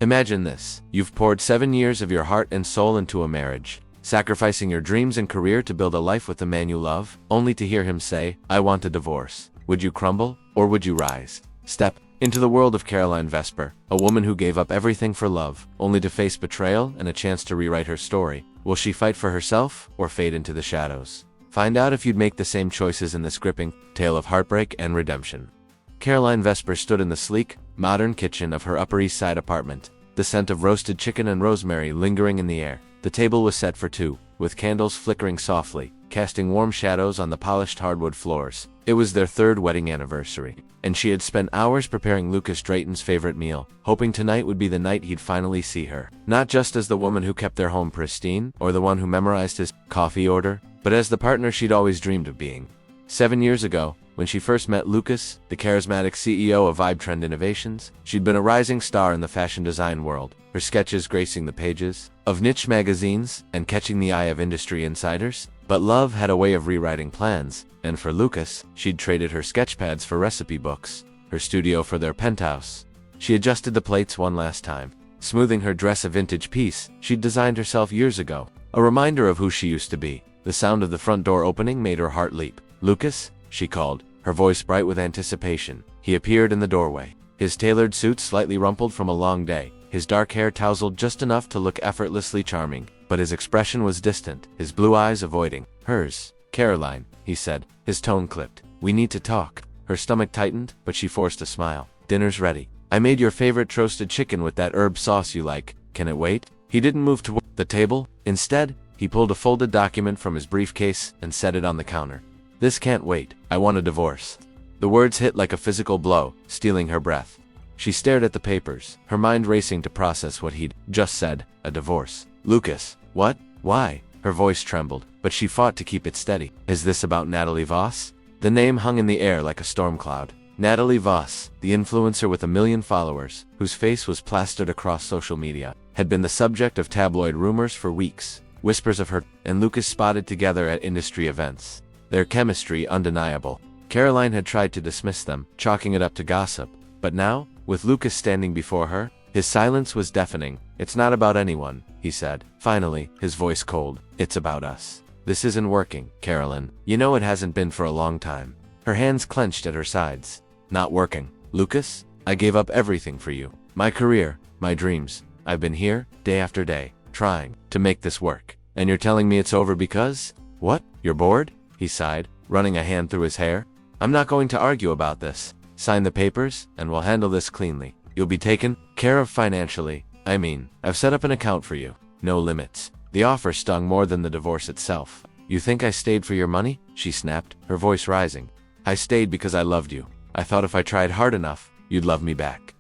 Imagine this. You've poured 7 years of your heart and soul into a marriage, sacrificing your dreams and career to build a life with the man you love, only to hear him say, "I want a divorce." Would you crumble, or would you rise? Step into the world of Caroline Vesper, a woman who gave up everything for love, only to face betrayal and a chance to rewrite her story. Will she fight for herself, or fade into the shadows? Find out if you'd make the same choices in this gripping tale of heartbreak and redemption. Caroline Vesper stood in the sleek, modern kitchen of her Upper East Side apartment, the scent of roasted chicken and rosemary lingering in the air. The table was set for two, with candles flickering softly, casting warm shadows on the polished hardwood floors. It was their 3rd wedding anniversary, and she had spent hours preparing Lucas Drayton's favorite meal, hoping tonight would be the night he'd finally see her. Not just as the woman who kept their home pristine, or the one who memorized his coffee order, but as the partner she'd always dreamed of being. 7 years ago, when she first met Lucas, the charismatic CEO of Trend Innovations, she'd been a rising star in the fashion design world, her sketches gracing the pages of niche magazines and catching the eye of industry insiders. But love had a way of rewriting plans, and for Lucas, she'd traded her sketchpads for recipe books, her studio for their penthouse. She adjusted the plates one last time, smoothing her dress a vintage piece she'd designed herself years ago, a reminder of who she used to be. The sound of the front door opening made her heart leap. "Lucas?" she called, her voice bright with anticipation. He appeared in the doorway, his tailored suit slightly rumpled from a long day, his dark hair tousled just enough to look effortlessly charming, but his expression was distant, his blue eyes avoiding hers. "Caroline," he said, his tone clipped. "We need to talk." Her stomach tightened, but she forced a smile. "Dinner's ready. I made your favorite roasted chicken with that herb sauce you like. Can it wait?" He didn't move toward the table. Instead, he pulled a folded document from his briefcase and set it on the counter. "This can't wait. I want a divorce." The words hit like a physical blow, stealing her breath. She stared at the papers, her mind racing to process what he'd just said. A divorce. "Lucas, what? Why?" Her voice trembled, but she fought to keep it steady. "Is this about Natalie Voss?" The name hung in the air like a storm cloud. Natalie Voss, the influencer with 1 million followers, whose face was plastered across social media, had been the subject of tabloid rumors for weeks. Whispers of her and Lucas spotted together at industry events. Their chemistry undeniable. Caroline had tried to dismiss them, chalking it up to gossip. But now, with Lucas standing before her, his silence was deafening. "It's not about anyone," he said, finally, his voice cold. "It's about us. This isn't working, Caroline. You know it hasn't been for a long time." Her hands clenched at her sides. "Not working. Lucas, I gave up everything for you. My career, my dreams. I've been here, day after day, trying to make this work. And you're telling me it's over because... What? You're bored?" He sighed, running a hand through his hair. "I'm not going to argue about this. Sign the papers, and we'll handle this cleanly. You'll be taken care of financially. I mean, I've set up an account for you. No limits." The offer stung more than the divorce itself. "You think I stayed for your money?" she snapped, her voice rising. "I stayed because I loved you. I thought if I tried hard enough, you'd love me back."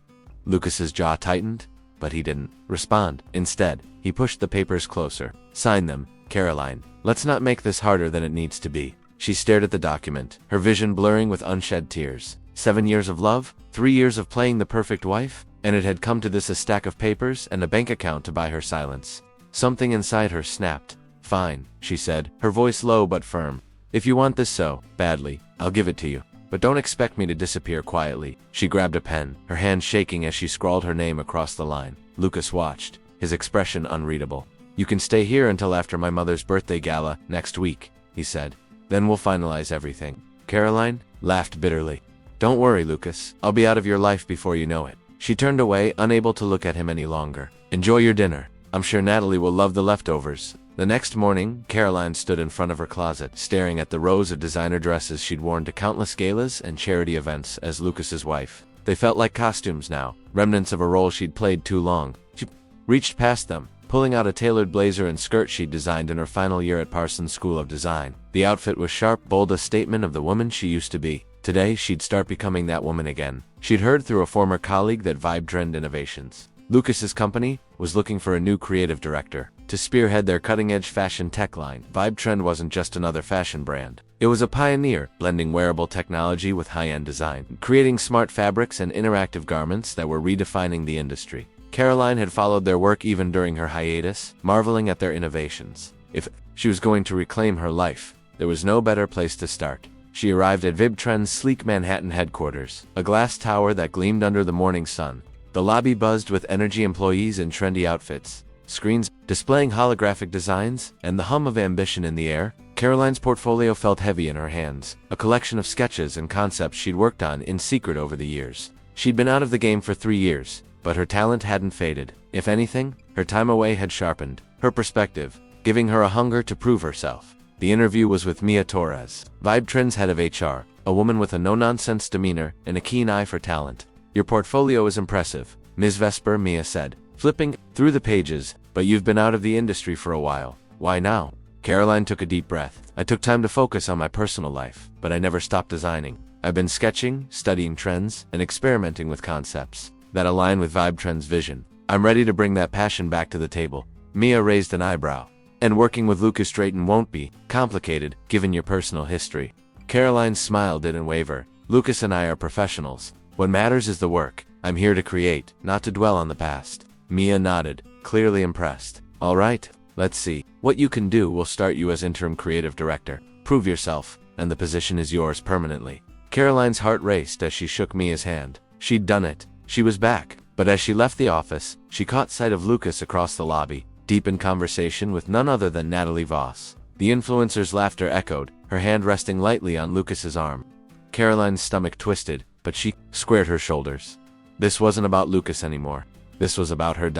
Lucas's jaw tightened, but he didn't respond. Instead, he pushed the papers closer. "Sign them, Caroline. Let's not make this harder than it needs to be." She stared at the document, her vision blurring with unshed tears. 7 years of love, 3 years of playing the perfect wife, and it had come to this: a stack of papers and a bank account to buy her silence. Something inside her snapped. "Fine," she said, her voice low but firm. "If you want this so badly, I'll give it to you. But don't expect me to disappear quietly." She grabbed a pen, her hand shaking as she scrawled her name across the line. Lucas watched, his expression unreadable. "You can stay here until after my mother's birthday gala next week," he said. "Then we'll finalize everything." Caroline laughed bitterly. "Don't worry, Lucas. I'll be out of your life before you know it." She turned away, unable to look at him any longer. "Enjoy your dinner. I'm sure Natalie will love the leftovers." The next morning, Caroline stood in front of her closet, staring at the rows of designer dresses she'd worn to countless galas and charity events as Lucas's wife. They felt like costumes now, remnants of a role she'd played too long. She reached past them, pulling out a tailored blazer and skirt she'd designed in her final year at Parsons School of Design. The outfit was sharp, bold, a statement of the woman she used to be. Today, she'd start becoming that woman again. She'd heard through a former colleague that Trend Innovations, Lucas's company, was looking for a new creative director to spearhead their cutting-edge fashion tech line. Trend wasn't just another fashion brand. It was a pioneer, blending wearable technology with high-end design, creating smart fabrics and interactive garments that were redefining the industry. Caroline had followed their work even during her hiatus, marveling at their innovations. If she was going to reclaim her life, there was no better place to start. She arrived at Trend's sleek Manhattan headquarters, a glass tower that gleamed under the morning sun. The lobby buzzed with energy employees in trendy outfits, screens displaying holographic designs, and the hum of ambition in the air. Caroline's portfolio felt heavy in her hands, a collection of sketches and concepts she'd worked on in secret over the years. She'd been out of the game for 3 years, but her talent hadn't faded. If anything, her time away had sharpened her perspective, giving her a hunger to prove herself. The interview was with Mia Torres, Vibe Trend's head of HR, a woman with a no-nonsense demeanor and a keen eye for talent. "Your portfolio is impressive, Ms. Vesper," Mia said, flipping through the pages, "but you've been out of the industry for a while. Why now?" Caroline took a deep breath. "I took time to focus on my personal life, but I never stopped designing. I've been sketching, studying trends, and experimenting with concepts that align with Vibe Trend's vision. I'm ready to bring that passion back to the table." Mia raised an eyebrow. "And working with Lucas Drayton won't be complicated, given your personal history." Caroline's smile didn't waver. "Lucas and I are professionals. What matters is the work. I'm here to create, not to dwell on the past." Mia nodded, clearly impressed. "All right, let's see what you can do. We'll start you as interim creative director. Prove yourself, and the position is yours permanently." Caroline's heart raced as she shook Mia's hand. She'd done it. She was back. But as she left the office, she caught sight of Lucas across the lobby, deep in conversation with none other than Natalie Voss. The influencer's laughter echoed, her hand resting lightly on Lucas's arm. Caroline's stomach twisted, but she squared her shoulders. This wasn't about Lucas anymore. This was about her.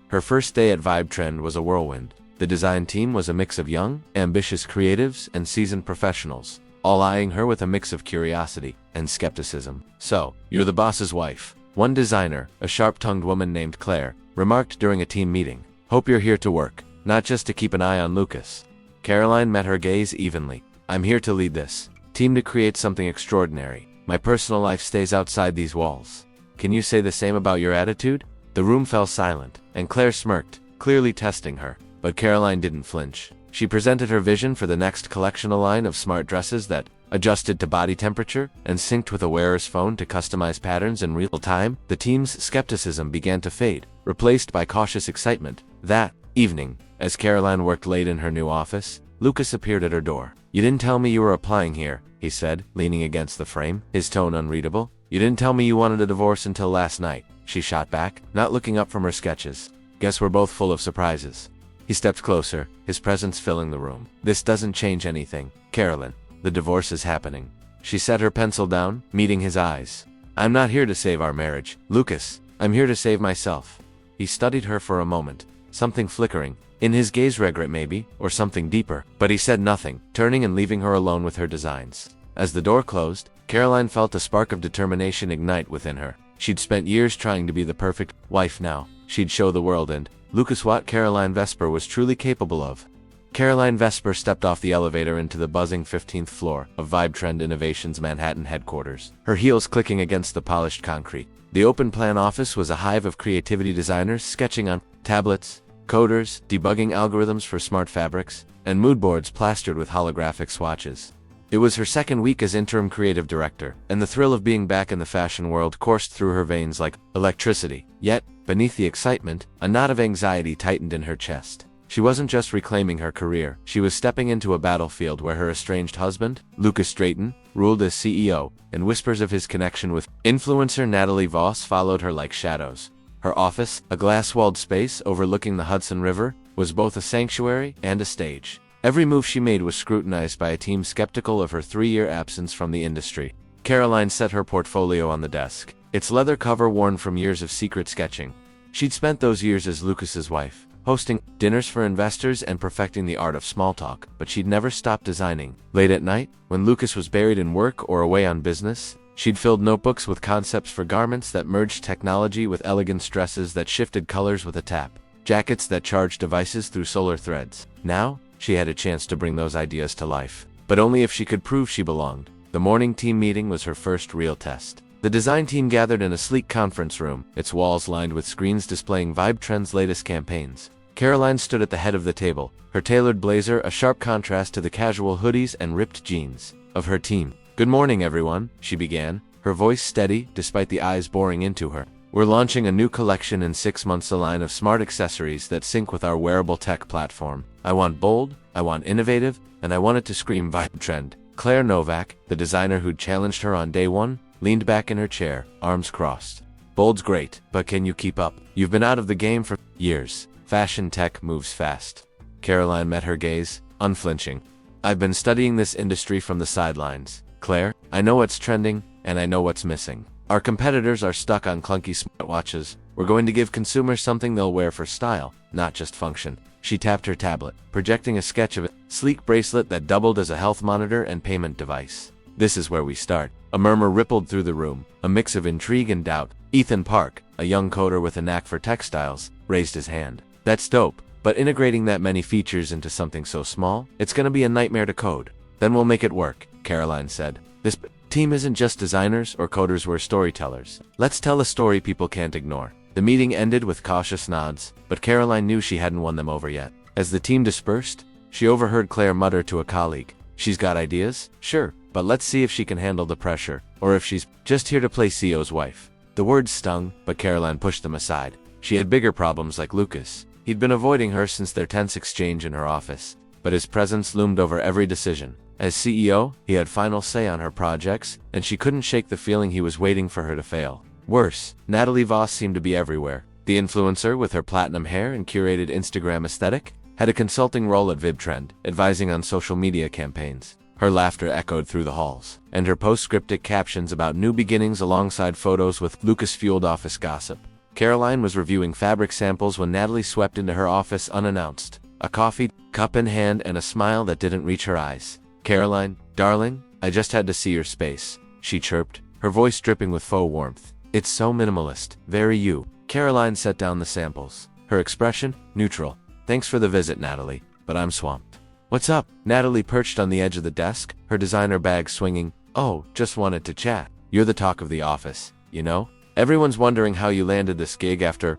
Her first day at Vibe Trend was a whirlwind. The design team was a mix of young, ambitious creatives and seasoned professionals, all eyeing her with a mix of curiosity and skepticism. "So, you're the boss's wife," one designer, a sharp-tongued woman named Claire, remarked during a team meeting. "Hope you're here to work, not just to keep an eye on Lucas." Caroline met her gaze evenly. "I'm here to lead this team to create something extraordinary. My personal life stays outside these walls. Can you say the same about your attitude?" The room fell silent, and Claire smirked, clearly testing her. But Caroline didn't flinch. She presented her vision for the next collection, a line of smart dresses that adjusted to body temperature and synced with a wearer's phone to customize patterns in real time. The team's skepticism began to fade, replaced by cautious excitement. That evening, as Caroline worked late in her new office, Lucas appeared at her door. "You didn't tell me you were applying here," he said, leaning against the frame, his tone unreadable. "You didn't tell me you wanted a divorce until last night," she shot back, not looking up from her sketches. "Guess we're both full of surprises." He stepped closer, his presence filling the room. "This doesn't change anything, Caroline. The divorce is happening." She set her pencil down, meeting his eyes. "I'm not here to save our marriage, Lucas. I'm here to save myself." He studied her for a moment, something flickering in his gaze, regret maybe, or something deeper. But he said nothing, turning and leaving her alone with her designs. As the door closed, Caroline felt a spark of determination ignite within her. She'd spent years trying to be the perfect wife. Now she'd show the world and Lucas what Caroline Vesper was truly capable of. Caroline Vesper stepped off the elevator into the buzzing 15th floor of Vibe Trend Innovations' Manhattan headquarters, her heels clicking against the polished concrete. The open-plan office was a hive of creativity designers sketching on tablets, coders debugging algorithms for smart fabrics, and mood boards plastered with holographic swatches. It was her second week as interim creative director, and the thrill of being back in the fashion world coursed through her veins like electricity. Yet, beneath the excitement, a knot of anxiety tightened in her chest. She wasn't just reclaiming her career, she was stepping into a battlefield where her estranged husband, Lucas Drayton, ruled as CEO, and whispers of his connection with influencer Natalie Voss followed her like shadows. Her office, a glass-walled space overlooking the Hudson River, was both a sanctuary and a stage. Every move she made was scrutinized by a team skeptical of her 3-year absence from the industry. Caroline set her portfolio on the desk, its leather cover worn from years of secret sketching. She'd spent those years as Lucas's wife, hosting dinners for investors and perfecting the art of small talk, but she'd never stopped designing. Late at night, when Lucas was buried in work or away on business, she'd filled notebooks with concepts for garments that merged technology with elegance, dresses that shifted colors with a tap, jackets that charged devices through solar threads. Now, she had a chance to bring those ideas to life, but only if she could prove she belonged. The morning team meeting was her first real test. The design team gathered in a sleek conference room, its walls lined with screens displaying Vibe Trend's latest campaigns. Caroline stood at the head of the table, her tailored blazer a sharp contrast to the casual hoodies and ripped jeans of her team. "Good morning, everyone," she began, her voice steady despite the eyes boring into her. "We're launching a new collection in 6 months, a line of smart accessories that sync with our wearable tech platform. I want bold, I want innovative, and I want it to scream Vibe Trend." Claire Novak, the designer who'd challenged her on day one, leaned back in her chair, arms crossed. Bold's great, but can you keep up? You've been out of the game for years. Fashion tech moves fast. Caroline met her gaze, unflinching. I've been studying this industry from the sidelines. Claire, I know what's trending, and I know what's missing. Our competitors are stuck on clunky smartwatches. We're going to give consumers something they'll wear for style, not just function. She tapped her tablet, projecting a sketch of a sleek bracelet that doubled as a health monitor and payment device. This is where we start. A murmur rippled through the room, a mix of intrigue and doubt. Ethan Park, a young coder with a knack for textiles, raised his hand. That's dope, but integrating that many features into something so small, it's gonna be a nightmare to code. Then we'll make it work, Caroline said. This team isn't just designers or coders, we're storytellers. Let's tell a story people can't ignore. The meeting ended with cautious nods, but Caroline knew she hadn't won them over yet. As the team dispersed, she overheard Claire mutter to a colleague, "She's got ideas? Sure, but let's see if she can handle the pressure, or if she's just here to play CEO's wife." The words stung, but Caroline pushed them aside. She had bigger problems like Lucas. He'd been avoiding her since their tense exchange in her office, but his presence loomed over every decision. As CEO, he had final say on her projects, and she couldn't shake the feeling he was waiting for her to fail. Worse, Natalie Voss seemed to be everywhere. The influencer, with her platinum hair and curated Instagram aesthetic, had a consulting role at VibTrend, advising on social media campaigns. Her laughter echoed through the halls, and her post-scriptic captions about new beginnings alongside photos with Lucas-fueled office gossip. Caroline was reviewing fabric samples when Natalie swept into her office unannounced, a coffee cup in hand and a smile that didn't reach her eyes. "Caroline, darling, I just had to see your space," she chirped, her voice dripping with faux warmth. "It's so minimalist, very you." Caroline set down the samples, her expression neutral. "Thanks for the visit, Natalie, but I'm swamped." "What's up?" Natalie perched on the edge of the desk, her designer bag swinging. "Oh, just wanted to chat. You're the talk of the office, you know? Everyone's wondering how you landed this gig after,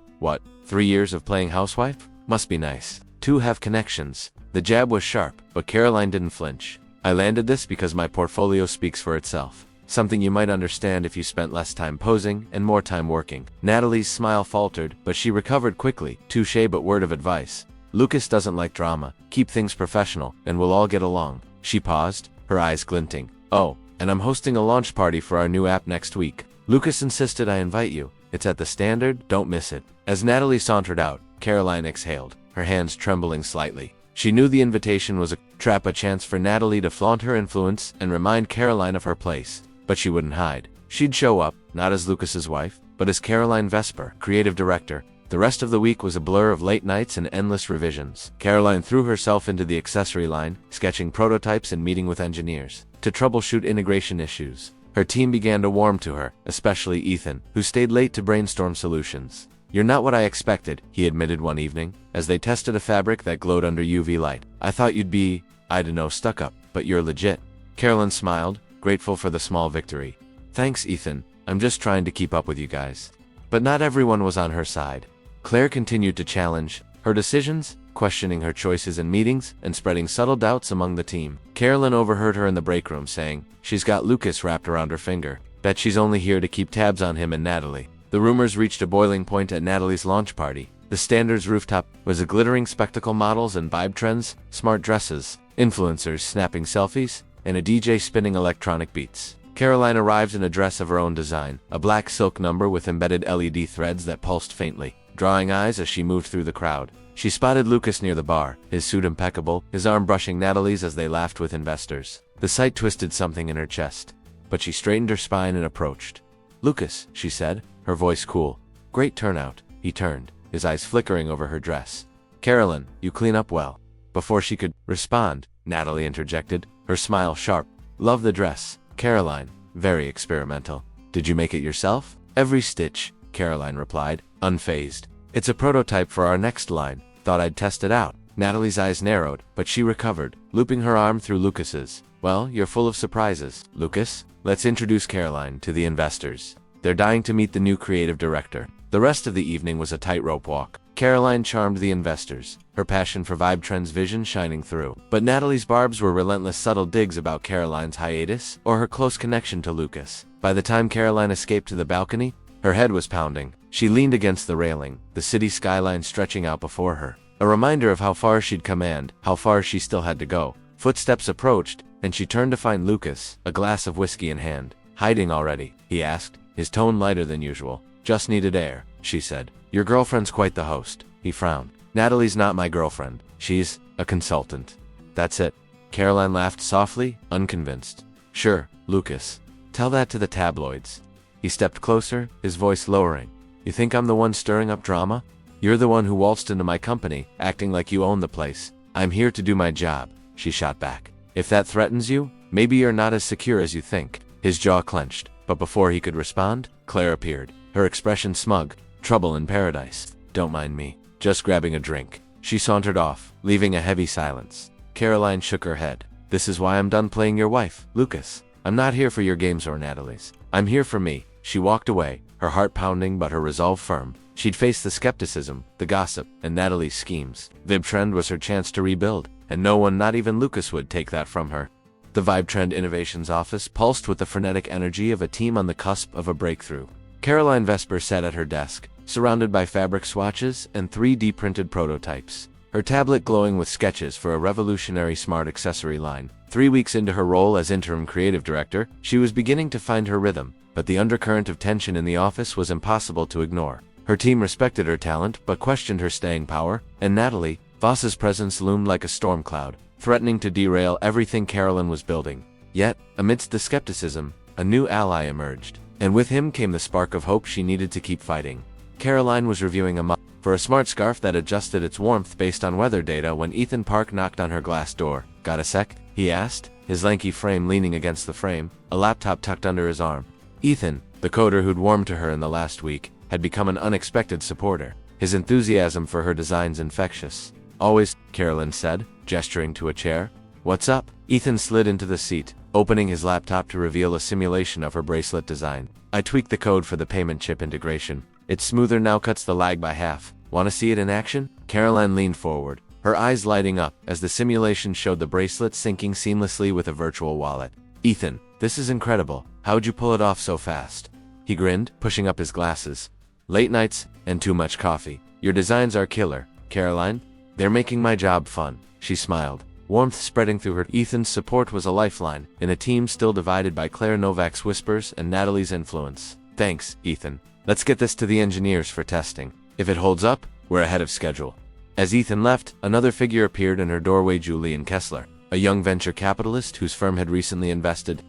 3 years of playing housewife? Must be nice. Two have connections." The jab was sharp, but Caroline didn't flinch. "I landed this because my portfolio speaks for itself. Something you might understand if you spent less time posing and more time working." Natalie's smile faltered, but she recovered quickly. "Touché, but word of advice. Lucas doesn't like drama. Keep things professional, and we'll all get along." She paused, her eyes glinting. "Oh, and I'm hosting a launch party for our new app next week. Lucas insisted I invite you. It's at the Standard, don't miss it." As Natalie sauntered out, Caroline exhaled, her hands trembling slightly. She knew the invitation was a trap, a chance for Natalie to flaunt her influence and remind Caroline of her place. But she wouldn't hide. She'd show up, not as Lucas's wife, but as Caroline Vesper, creative director. The rest of the week was a blur of late nights and endless revisions. Caroline threw herself into the accessory line, sketching prototypes and meeting with engineers to troubleshoot integration issues. Her team began to warm to her, especially Ethan, who stayed late to brainstorm solutions. "You're not what I expected," he admitted one evening, as they tested a fabric that glowed under UV light. "I thought you'd be, I don't know, stuck up, but you're legit." Caroline smiled, grateful for the small victory. "Thanks, Ethan. I'm just trying to keep up with you guys." But not everyone was on her side. Claire continued to challenge her decisions, questioning her choices in meetings, and spreading subtle doubts among the team. Caroline overheard her in the break room saying, "She's got Lucas wrapped around her finger. Bet she's only here to keep tabs on him and Natalie." The rumors reached a boiling point at Natalie's launch party. The Standard's rooftop was a glittering spectacle, models and vibe trends, smart dresses, influencers snapping selfies, and a DJ spinning electronic beats. Caroline arrived in a dress of her own design, a black silk number with embedded LED threads that pulsed faintly, drawing eyes as she moved through the crowd. She spotted Lucas near the bar, his suit impeccable, his arm brushing Natalie's as they laughed with investors. The sight twisted something in her chest, but she straightened her spine and approached. "Lucas," she said, her voice cool. "Great turnout." He turned, his eyes flickering over her dress. "Caroline, you clean up well." Before she could respond, Natalie interjected, her smile sharp. "Love the dress, Caroline. Very experimental. Did you make it yourself?" "Every stitch," Caroline replied, unfazed. "It's a prototype for our next line. Thought I'd test it out." Natalie's eyes narrowed, but she recovered, looping her arm through Lucas's. "Well, you're full of surprises, Lucas. Let's introduce Caroline to the investors. They're dying to meet the new creative director." The rest of the evening was a tightrope walk. Caroline charmed the investors, her passion for Vibe Trend's vision shining through. But Natalie's barbs were relentless, subtle digs about Caroline's hiatus or her close connection to Lucas. By the time Caroline escaped to the balcony, her head was pounding. She leaned against the railing, the city skyline stretching out before her. A reminder of how far she'd come and how far she still had to go. Footsteps approached, and she turned to find Lucas, a glass of whiskey in hand. "Hiding already?" he asked, his tone lighter than usual. Just needed air, she said. Your girlfriend's quite the host. He frowned. Natalie's not my girlfriend. She's a consultant. That's it. Caroline laughed softly, unconvinced. Sure, Lucas. Tell that to the tabloids. He stepped closer, his voice lowering. You think I'm the one stirring up drama? You're the one who waltzed into my company, acting like you own the place. I'm here to do my job, she shot back. If that threatens you, maybe you're not as secure as you think. His jaw clenched, but before he could respond, Claire appeared, her expression smug. Trouble in paradise. Don't mind me. Just grabbing a drink. She sauntered off, leaving a heavy silence. Caroline shook her head. This is why I'm done playing your wife, Lucas. I'm not here for your games or Natalie's. I'm here for me. She walked away, her heart pounding but her resolve firm. She'd face the skepticism, the gossip, and Natalie's schemes. VibTrend was her chance to rebuild, and no one, not even Lucas, would take that from her. The VibTrend Innovations office pulsed with the frenetic energy of a team on the cusp of a breakthrough. Caroline Vesper sat at her desk, surrounded by fabric swatches and 3D printed prototypes, her tablet glowing with sketches for a revolutionary smart accessory line. 3 weeks into her role as interim creative director, she was beginning to find her rhythm, but the undercurrent of tension in the office was impossible to ignore. Her team respected her talent but questioned her staying power, and Natalie, Voss's presence loomed like a storm cloud, threatening to derail everything Caroline was building. Yet, amidst the skepticism, a new ally emerged, and with him came the spark of hope she needed to keep fighting. Caroline was reviewing a model for a smart scarf that adjusted its warmth based on weather data when Ethan Park knocked on her glass door. Got a sec? He asked, his lanky frame leaning against the frame, a laptop tucked under his arm. Ethan, the coder who'd warmed to her in the last week, had become an unexpected supporter, his enthusiasm for her designs infectious. Always, Caroline said, gesturing to a chair. What's up? Ethan slid into the seat, opening his laptop to reveal a simulation of her bracelet design. I tweaked the code for the payment chip integration. It's smoother now, cuts the lag by half. Want to see it in action? Caroline leaned forward, her eyes lighting up as the simulation showed the bracelet syncing seamlessly with a virtual wallet. Ethan, this is incredible. How'd you pull it off so fast? He grinned, pushing up his glasses. Late nights and too much coffee. Your designs are killer, Caroline. They're making my job fun. She smiled, warmth spreading through her. Ethan's support was a lifeline, in a team still divided by Claire Novak's whispers and Natalie's influence. Thanks, Ethan. Let's get this to the engineers for testing. If it holds up, we're ahead of schedule. As Ethan left, another figure appeared in her doorway, Julian Kessler, a young venture capitalist whose firm had recently invested.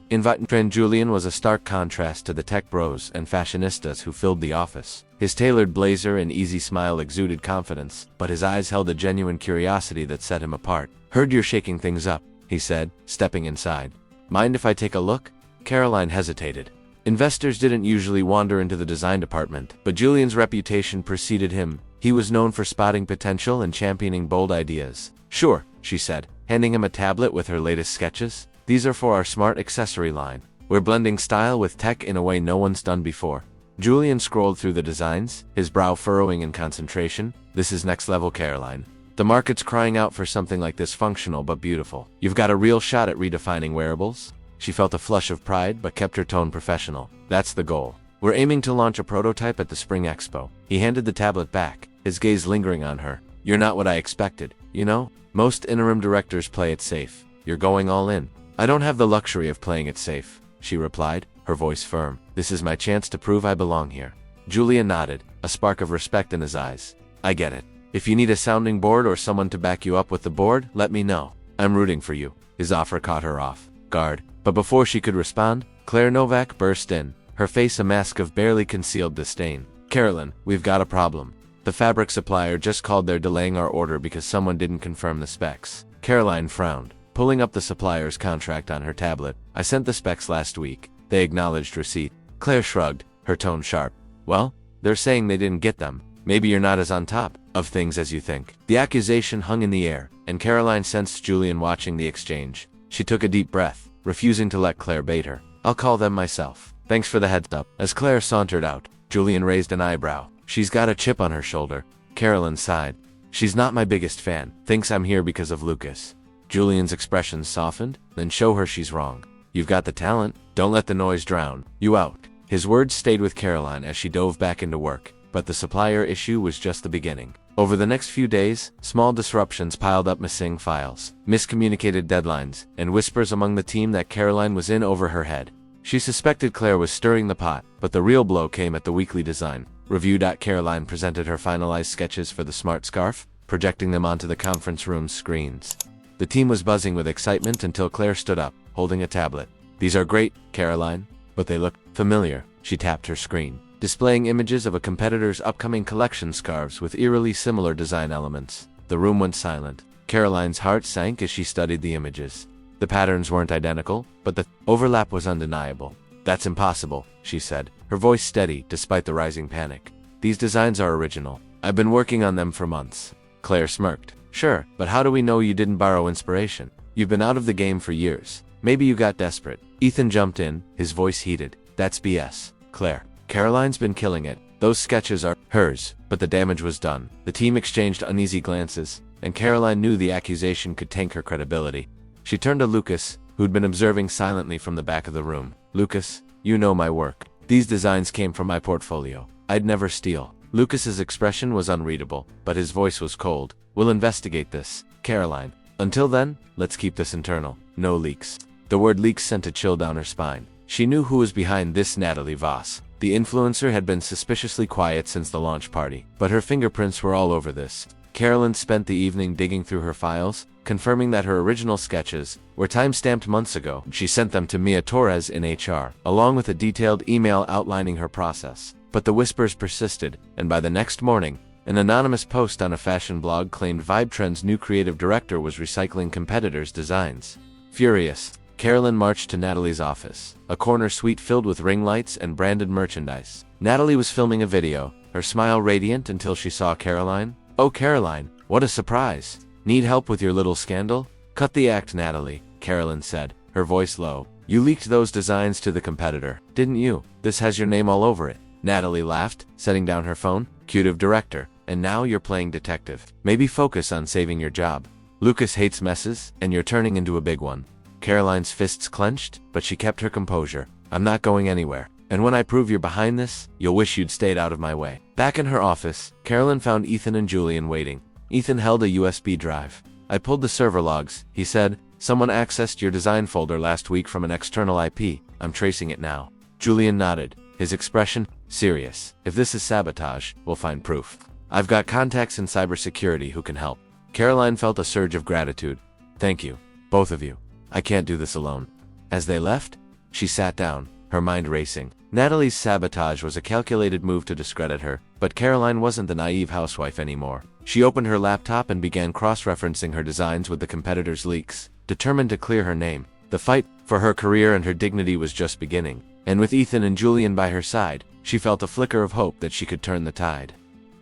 Friend Julian was a stark contrast to the tech bros and fashionistas who filled the office. His tailored blazer and easy smile exuded confidence, but his eyes held a genuine curiosity that set him apart. Heard you're shaking things up, he said, stepping inside. Mind if I take a look? Caroline hesitated. Investors didn't usually wander into the design department, but Julian's reputation preceded him. He was known for spotting potential and championing bold ideas. Sure, she said, handing him a tablet with her latest sketches. These are for our smart accessory line. We're blending style with tech in a way no one's done before. Julian scrolled through the designs, his brow furrowing in concentration. This is next level, Caroline. The market's crying out for something like this, functional but beautiful. You've got a real shot at redefining wearables. She felt a flush of pride but kept her tone professional. That's the goal. We're aiming to launch a prototype at the Spring Expo. He handed the tablet back, his gaze lingering on her. You're not what I expected, you know? Most interim directors play it safe. You're going all in. I don't have the luxury of playing it safe, she replied, her voice firm. This is my chance to prove I belong here. Julian nodded, a spark of respect in his eyes. I get it. If you need a sounding board or someone to back you up with the board, let me know. I'm rooting for you. His offer caught her off guard. But before she could respond, Claire Novak burst in, her face a mask of barely concealed disdain. Caroline, we've got a problem. The fabric supplier just called. They're delaying our order because someone didn't confirm the specs. Caroline frowned, pulling up the supplier's contract on her tablet. I sent the specs last week. They acknowledged receipt. Claire shrugged, her tone sharp. Well, they're saying they didn't get them. Maybe you're not as on top of things as you think. The accusation hung in the air, and Caroline sensed Julian watching the exchange. She took a deep breath, refusing to let Claire bait her. I'll call them myself. Thanks for the heads up. As Claire sauntered out, Julian raised an eyebrow. She's got a chip on her shoulder. Caroline sighed. She's not my biggest fan. Thinks I'm here because of Lucas. Julian's expression softened. Then show her she's wrong. You've got the talent. Don't let the noise drown you out. His words stayed with Caroline as she dove back into work. But the supplier issue was just the beginning. Over the next few days, small disruptions piled up, missing files, miscommunicated deadlines, and whispers among the team that Caroline was in over her head. She suspected Claire was stirring the pot, but the real blow came at the weekly design review. Caroline presented her finalized sketches for the smart scarf, projecting them onto the conference room's screens. The team was buzzing with excitement until Claire stood up, holding a tablet. "These are great, Caroline, but they look familiar." She tapped her screen, displaying images of a competitor's upcoming collection scarves with eerily similar design elements. The room went silent. Caroline's heart sank as she studied the images. The patterns weren't identical, but the overlap was undeniable. "That's impossible," she said, her voice steady despite the rising panic. "These designs are original. I've been working on them for months." Claire smirked. "Sure, but how do we know you didn't borrow inspiration? You've been out of the game for years. Maybe you got desperate." Ethan jumped in, his voice heated. "That's BS, Claire. Caroline's been killing it. Those sketches are hers, but the damage was done." The team exchanged uneasy glances, and Caroline knew the accusation could tank her credibility. She turned to Lucas, who'd been observing silently from the back of the room. "Lucas, you know my work. These designs came from my portfolio. I'd never steal." Lucas's expression was unreadable, but his voice was cold. "We'll investigate this, Caroline. Until then, let's keep this internal. No leaks." The word leaks sent a chill down her spine. She knew who was behind this. Natalie Voss. The influencer had been suspiciously quiet since the launch party, but her fingerprints were all over this. Caroline spent the evening digging through her files, confirming that her original sketches were time-stamped months ago. She sent them to Mia Torres in HR, along with a detailed email outlining her process. But the whispers persisted, and by the next morning, an anonymous post on a fashion blog claimed Vibe Trend's new creative director was recycling competitors' designs. Furious, Caroline marched to Natalie's office, a corner suite filled with ring lights and branded merchandise. Natalie was filming a video, her smile radiant until she saw Caroline. "Oh, Caroline, what a surprise. Need help with your little scandal?" "Cut the act, Natalie," Caroline said, her voice low. "You leaked those designs to the competitor, didn't you? This has your name all over it." Natalie laughed, setting down her phone. "Creative director, and now you're playing detective. Maybe focus on saving your job. Lucas hates messes, and you're turning into a big one." Caroline's fists clenched, but she kept her composure. "I'm not going anywhere. And when I prove you're behind this, you'll wish you'd stayed out of my way." Back in her office, Caroline found Ethan and Julian waiting. Ethan held a USB drive. "I pulled the server logs," he said. "Someone accessed your design folder last week from an external IP. I'm tracing it now." Julian nodded, his expression serious. "If this is sabotage, we'll find proof. I've got contacts in cybersecurity who can help." Caroline felt a surge of gratitude. "Thank you, both of you. I can't do this alone." As they left, she sat down, her mind racing. Natalie's sabotage was a calculated move to discredit her, but Caroline wasn't the naive housewife anymore. She opened her laptop and began cross-referencing her designs with the competitors' leaks, determined to clear her name. The fight for her career and her dignity was just beginning, and with Ethan and Julian by her side, she felt a flicker of hope that she could turn the tide.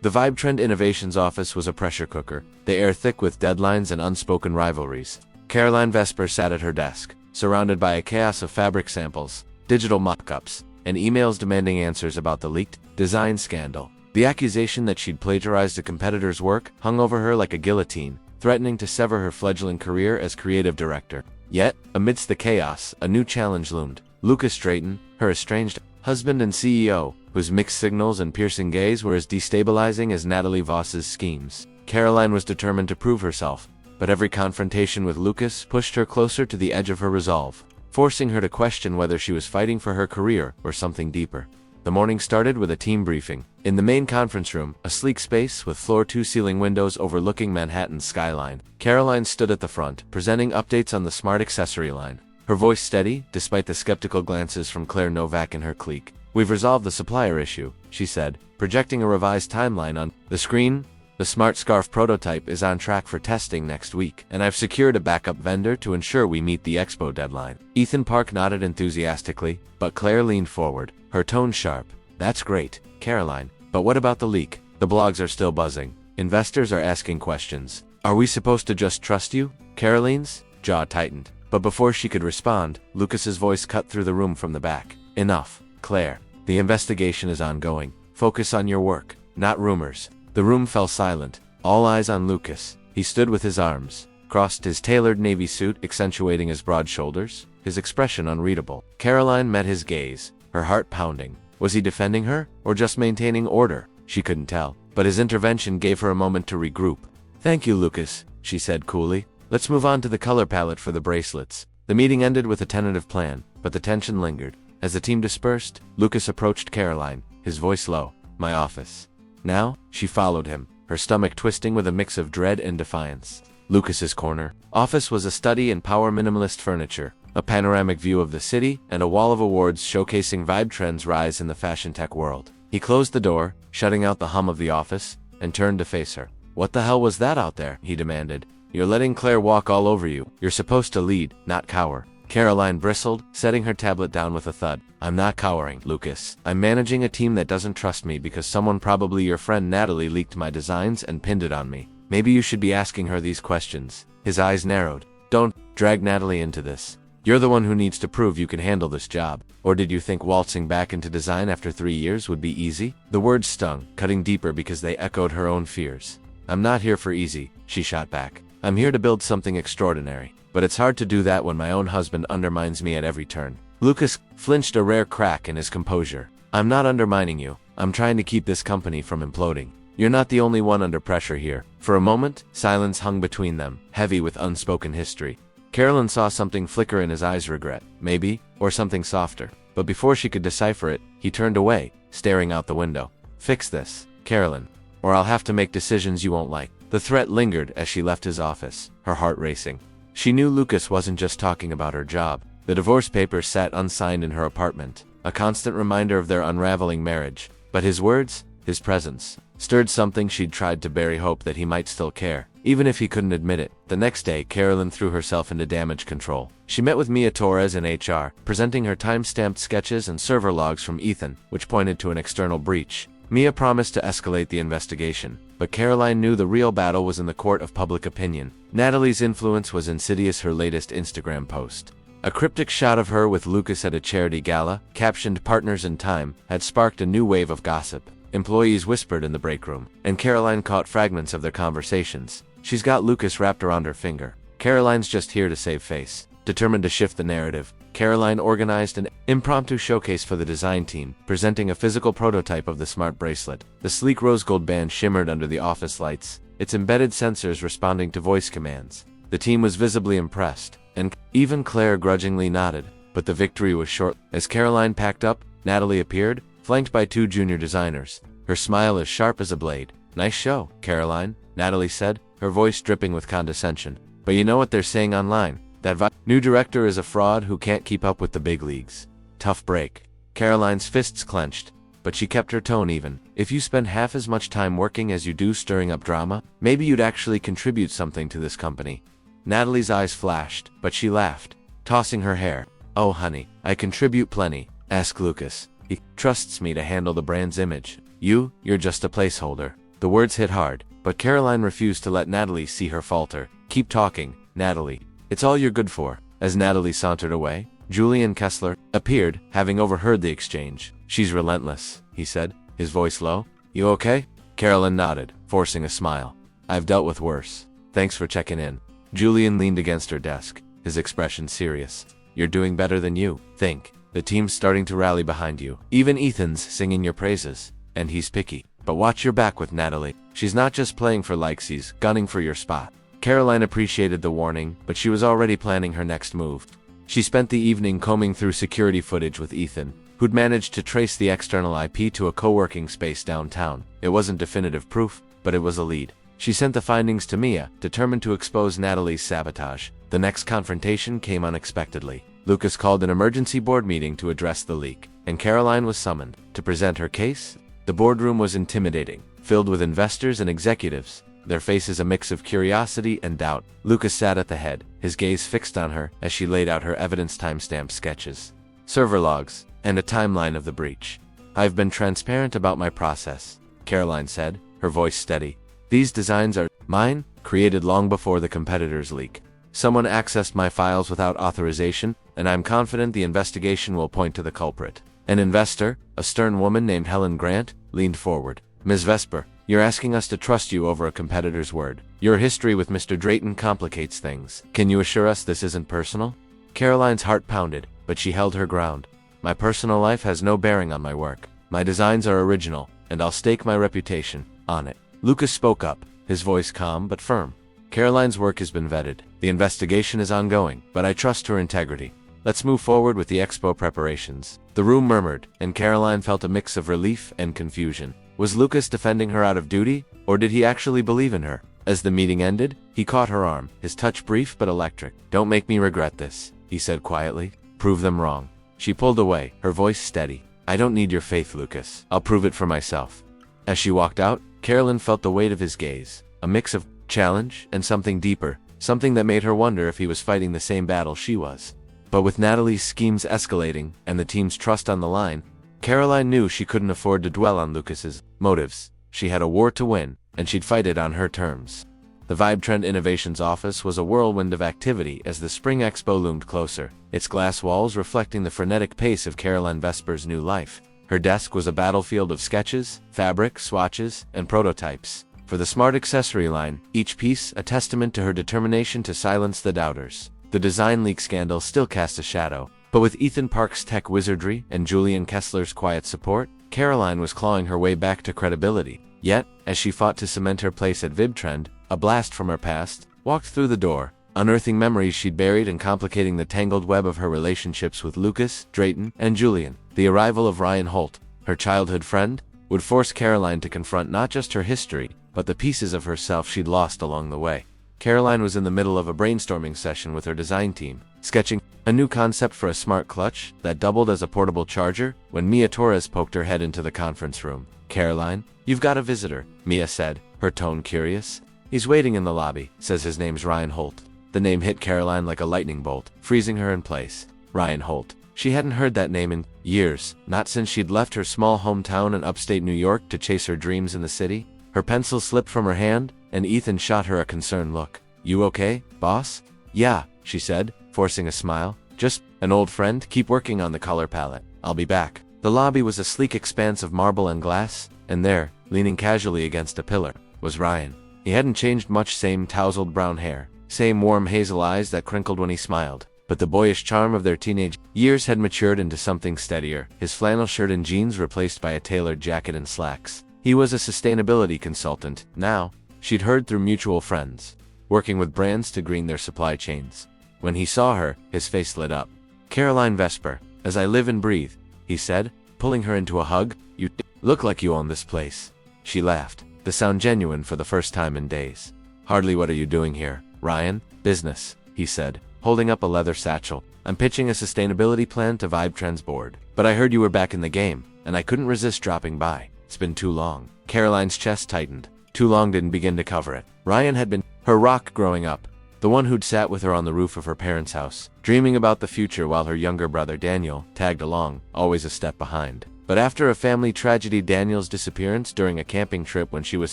The Vibe Trend Innovations office was a pressure cooker, the air thick with deadlines and unspoken rivalries. Caroline Vesper sat at her desk, surrounded by a chaos of fabric samples, digital mock-ups, and emails demanding answers about the leaked design scandal. The accusation that she'd plagiarized a competitor's work hung over her like a guillotine, threatening to sever her fledgling career as creative director. Yet, amidst the chaos, a new challenge loomed. Lucas Drayton, her estranged husband and CEO, whose mixed signals and piercing gaze were as destabilizing as Natalie Voss's schemes. Caroline was determined to prove herself, but every confrontation with Lucas pushed her closer to the edge of her resolve, forcing her to question whether she was fighting for her career or something deeper. The morning started with a team briefing. In the main conference room, a sleek space with floor-to-ceiling windows overlooking Manhattan's skyline, Caroline stood at the front, presenting updates on the smart accessory line. Her voice steady, despite the skeptical glances from Claire Novak and her clique. "We've resolved the supplier issue," she said, projecting a revised timeline on the screen. "The smart scarf prototype is on track for testing next week, and I've secured a backup vendor to ensure we meet the expo deadline." Ethan Park nodded enthusiastically, but Claire leaned forward, her tone sharp. "That's great, Caroline, but what about the leak? The blogs are still buzzing. Investors are asking questions. Are we supposed to just trust you?" Caroline's jaw tightened, but before she could respond, Lucas's voice cut through the room from the back. "Enough, Claire. The investigation is ongoing. Focus on your work, not rumors." The room fell silent, all eyes on Lucas. He stood with his arms crossed, his tailored navy suit accentuating his broad shoulders, his expression unreadable. Caroline met his gaze, her heart pounding. Was he defending her, or just maintaining order? She couldn't tell, but his intervention gave her a moment to regroup. "Thank you, Lucas," she said coolly. "Let's move on to the color palette for the bracelets." The meeting ended with a tentative plan, but the tension lingered. As the team dispersed, Lucas approached Caroline, his voice low. "My office." Now, she followed him, her stomach twisting with a mix of dread and defiance. Lucas's corner office was a study in power minimalist furniture, a panoramic view of the city, and a wall of awards showcasing vibe trends rise in the fashion tech world. He closed the door, shutting out the hum of the office, and turned to face her. "What the hell was that out there?" he demanded. "You're letting Claire walk all over you. You're supposed to lead, not cower." Caroline bristled, setting her tablet down with a thud. "I'm not cowering, Lucas. I'm managing a team that doesn't trust me because someone, probably your friend Natalie, leaked my designs and pinned it on me. Maybe you should be asking her these questions." His eyes narrowed. "Don't drag Natalie into this. You're the one who needs to prove you can handle this job. Or did you think waltzing back into design after 3 years would be easy?" The words stung, cutting deeper because they echoed her own fears. "I'm not here for easy," she shot back. "I'm here to build something extraordinary. But it's hard to do that when my own husband undermines me at every turn." Lucas flinched, a rare crack in his composure. "I'm not undermining you. I'm trying to keep this company from imploding. You're not the only one under pressure here." For a moment, silence hung between them, heavy with unspoken history. Caroline saw something flicker in his eyes, regret, maybe, or something softer. But before she could decipher it, he turned away, staring out the window. "Fix this, Caroline, or I'll have to make decisions you won't like." The threat lingered as she left his office, her heart racing. She knew Lucas wasn't just talking about her job. The divorce papers sat unsigned in her apartment, a constant reminder of their unraveling marriage. But his words, his presence, stirred something she'd tried to bury, hope that he might still care, even if he couldn't admit it. The next day, Caroline threw herself into damage control. She met with Mia Torres in HR, presenting her time-stamped sketches and server logs from Ethan, which pointed to an external breach. Mia promised to escalate the investigation, but Caroline knew the real battle was in the court of public opinion. Natalie's influence was insidious. Her latest Instagram post, a cryptic shot of her with Lucas at a charity gala, captioned "Partners in Time," had sparked a new wave of gossip. Employees whispered in the break room, and Caroline caught fragments of their conversations. "She's got Lucas wrapped around her finger. Caroline's just here to save face." Determined to shift the narrative, Caroline organized an impromptu showcase for the design team, presenting a physical prototype of the smart bracelet. The sleek rose gold band shimmered under the office lights, its embedded sensors responding to voice commands. The team was visibly impressed, and even Claire grudgingly nodded. But the victory was short. As Caroline packed up, Natalie appeared, flanked by 2 junior designers, her smile as sharp as a blade. "Nice show, Caroline," Natalie said, her voice dripping with condescension. "But you know what they're saying online? That new director is a fraud who can't keep up with the big leagues." Tough break. Caroline's fists clenched, but she kept her tone even. "If you spend half as much time working as you do stirring up drama, maybe you'd actually contribute something to this company." Natalie's eyes flashed, but she laughed, tossing her hair. "Oh honey, I contribute plenty. Ask Lucas. He trusts me to handle the brand's image. You're just a placeholder." The words hit hard, but Caroline refused to let Natalie see her falter. "Keep talking, Natalie. It's all you're good for." As Natalie sauntered away, Julian Kessler appeared, having overheard the exchange. "She's relentless," he said, his voice low. "You okay?" Caroline nodded, forcing a smile. "I've dealt with worse. Thanks for checking in." Julian leaned against her desk, his expression serious. "You're doing better than you think. The team's starting to rally behind you. Even Ethan's singing your praises. And he's picky. But watch your back with Natalie. She's not just playing for likes, she's gunning for your spot." Caroline appreciated the warning, but she was already planning her next move. She spent the evening combing through security footage with Ethan, who'd managed to trace the external IP to a co-working space downtown. It wasn't definitive proof, but it was a lead. She sent the findings to Mia, determined to expose Natalie's sabotage. The next confrontation came unexpectedly. Lucas called an emergency board meeting to address the leak, and Caroline was summoned to present her case. The boardroom was intimidating, filled with investors and executives, their faces a mix of curiosity and doubt. Lucas sat at the head, his gaze fixed on her as she laid out her evidence timestamp sketches, server logs, and a timeline of the breach. "I've been transparent about my process," Caroline said, her voice steady. "These designs are mine, created long before the competitor's leak. Someone accessed my files without authorization, and I'm confident the investigation will point to the culprit." An investor, a stern woman named Helen Grant, leaned forward. "Ms. Vesper, you're asking us to trust you over a competitor's word. Your history with Mr. Drayton complicates things. Can you assure us this isn't personal?" Caroline's heart pounded, but she held her ground. "My personal life has no bearing on my work. My designs are original, and I'll stake my reputation on it." Lucas spoke up, his voice calm but firm. "Caroline's work has been vetted. The investigation is ongoing, but I trust her integrity. Let's move forward with the expo preparations. The room murmured, and Caroline felt a mix of relief and confusion. Was Lucas defending her out of duty, or did he actually believe in her? As the meeting ended, he caught her arm, his touch brief but electric. "Don't make me regret this," he said quietly. "Prove them wrong." She pulled away, her voice steady. "I don't need your faith, Lucas. I'll prove it for myself." As she walked out, Caroline felt the weight of his gaze, a mix of challenge and something deeper, something that made her wonder if he was fighting the same battle she was. But with Natalie's schemes escalating and the team's trust on the line, Caroline knew she couldn't afford to dwell on Lucas's motives. She had a war to win, and she'd fight it on her terms. The Vibe Trend Innovations office was a whirlwind of activity as the Spring Expo loomed closer, its glass walls reflecting the frenetic pace of Caroline Vesper's new life. Her desk was a battlefield of sketches, fabric, swatches, and prototypes. For the smart accessory line, each piece a testament to her determination to silence the doubters. The design leak scandal still cast a shadow, but with Ethan Park's tech wizardry and Julian Kessler's quiet support, Caroline was clawing her way back to credibility. Yet, as she fought to cement her place at VibTrend, a blast from her past walked through the door, unearthing memories she'd buried and complicating the tangled web of her relationships with Lucas, Drayton, and Julian. The arrival of Ryan Holt, her childhood friend, would force Caroline to confront not just her history, but the pieces of herself she'd lost along the way. Caroline was in the middle of a brainstorming session with her design team, sketching a new concept for a smart clutch that doubled as a portable charger, when Mia Torres poked her head into the conference room. "Caroline, you've got a visitor," Mia said, her tone curious. "He's waiting in the lobby, says his name's Ryan Holt." The name hit Caroline like a lightning bolt, freezing her in place. Ryan Holt. She hadn't heard that name in years, not since she'd left her small hometown in upstate New York to chase her dreams in the city. Her pencil slipped from her hand, and Ethan shot her a concerned look. "You okay, boss?" "Yeah," she said, forcing a smile. "Just an old friend. Keep working on the color palette. I'll be back." The lobby was a sleek expanse of marble and glass, and there, leaning casually against a pillar, was Ryan. He hadn't changed much, same tousled brown hair, same warm hazel eyes that crinkled when he smiled. But the boyish charm of their teenage years had matured into something steadier, his flannel shirt and jeans replaced by a tailored jacket and slacks. He was a sustainability consultant, now, she'd heard through mutual friends, working with brands to green their supply chains. When he saw her, his face lit up. "Caroline Vesper, as I live and breathe," he said, pulling her into a hug. "You look like you own this place." She laughed, the sound genuine for the first time in days. "Hardly. What are you doing here, Ryan?" "Business," he said, holding up a leather satchel. "I'm pitching a sustainability plan to Vibe Trend's board. But I heard you were back in the game, and I couldn't resist dropping by. It's been too long." Caroline's chest tightened. Too long didn't begin to cover it. Ryan had been her rock growing up, the one who'd sat with her on the roof of her parents' house, dreaming about the future while her younger brother Daniel tagged along, always a step behind. But after a family tragedy, Daniel's disappearance during a camping trip when she was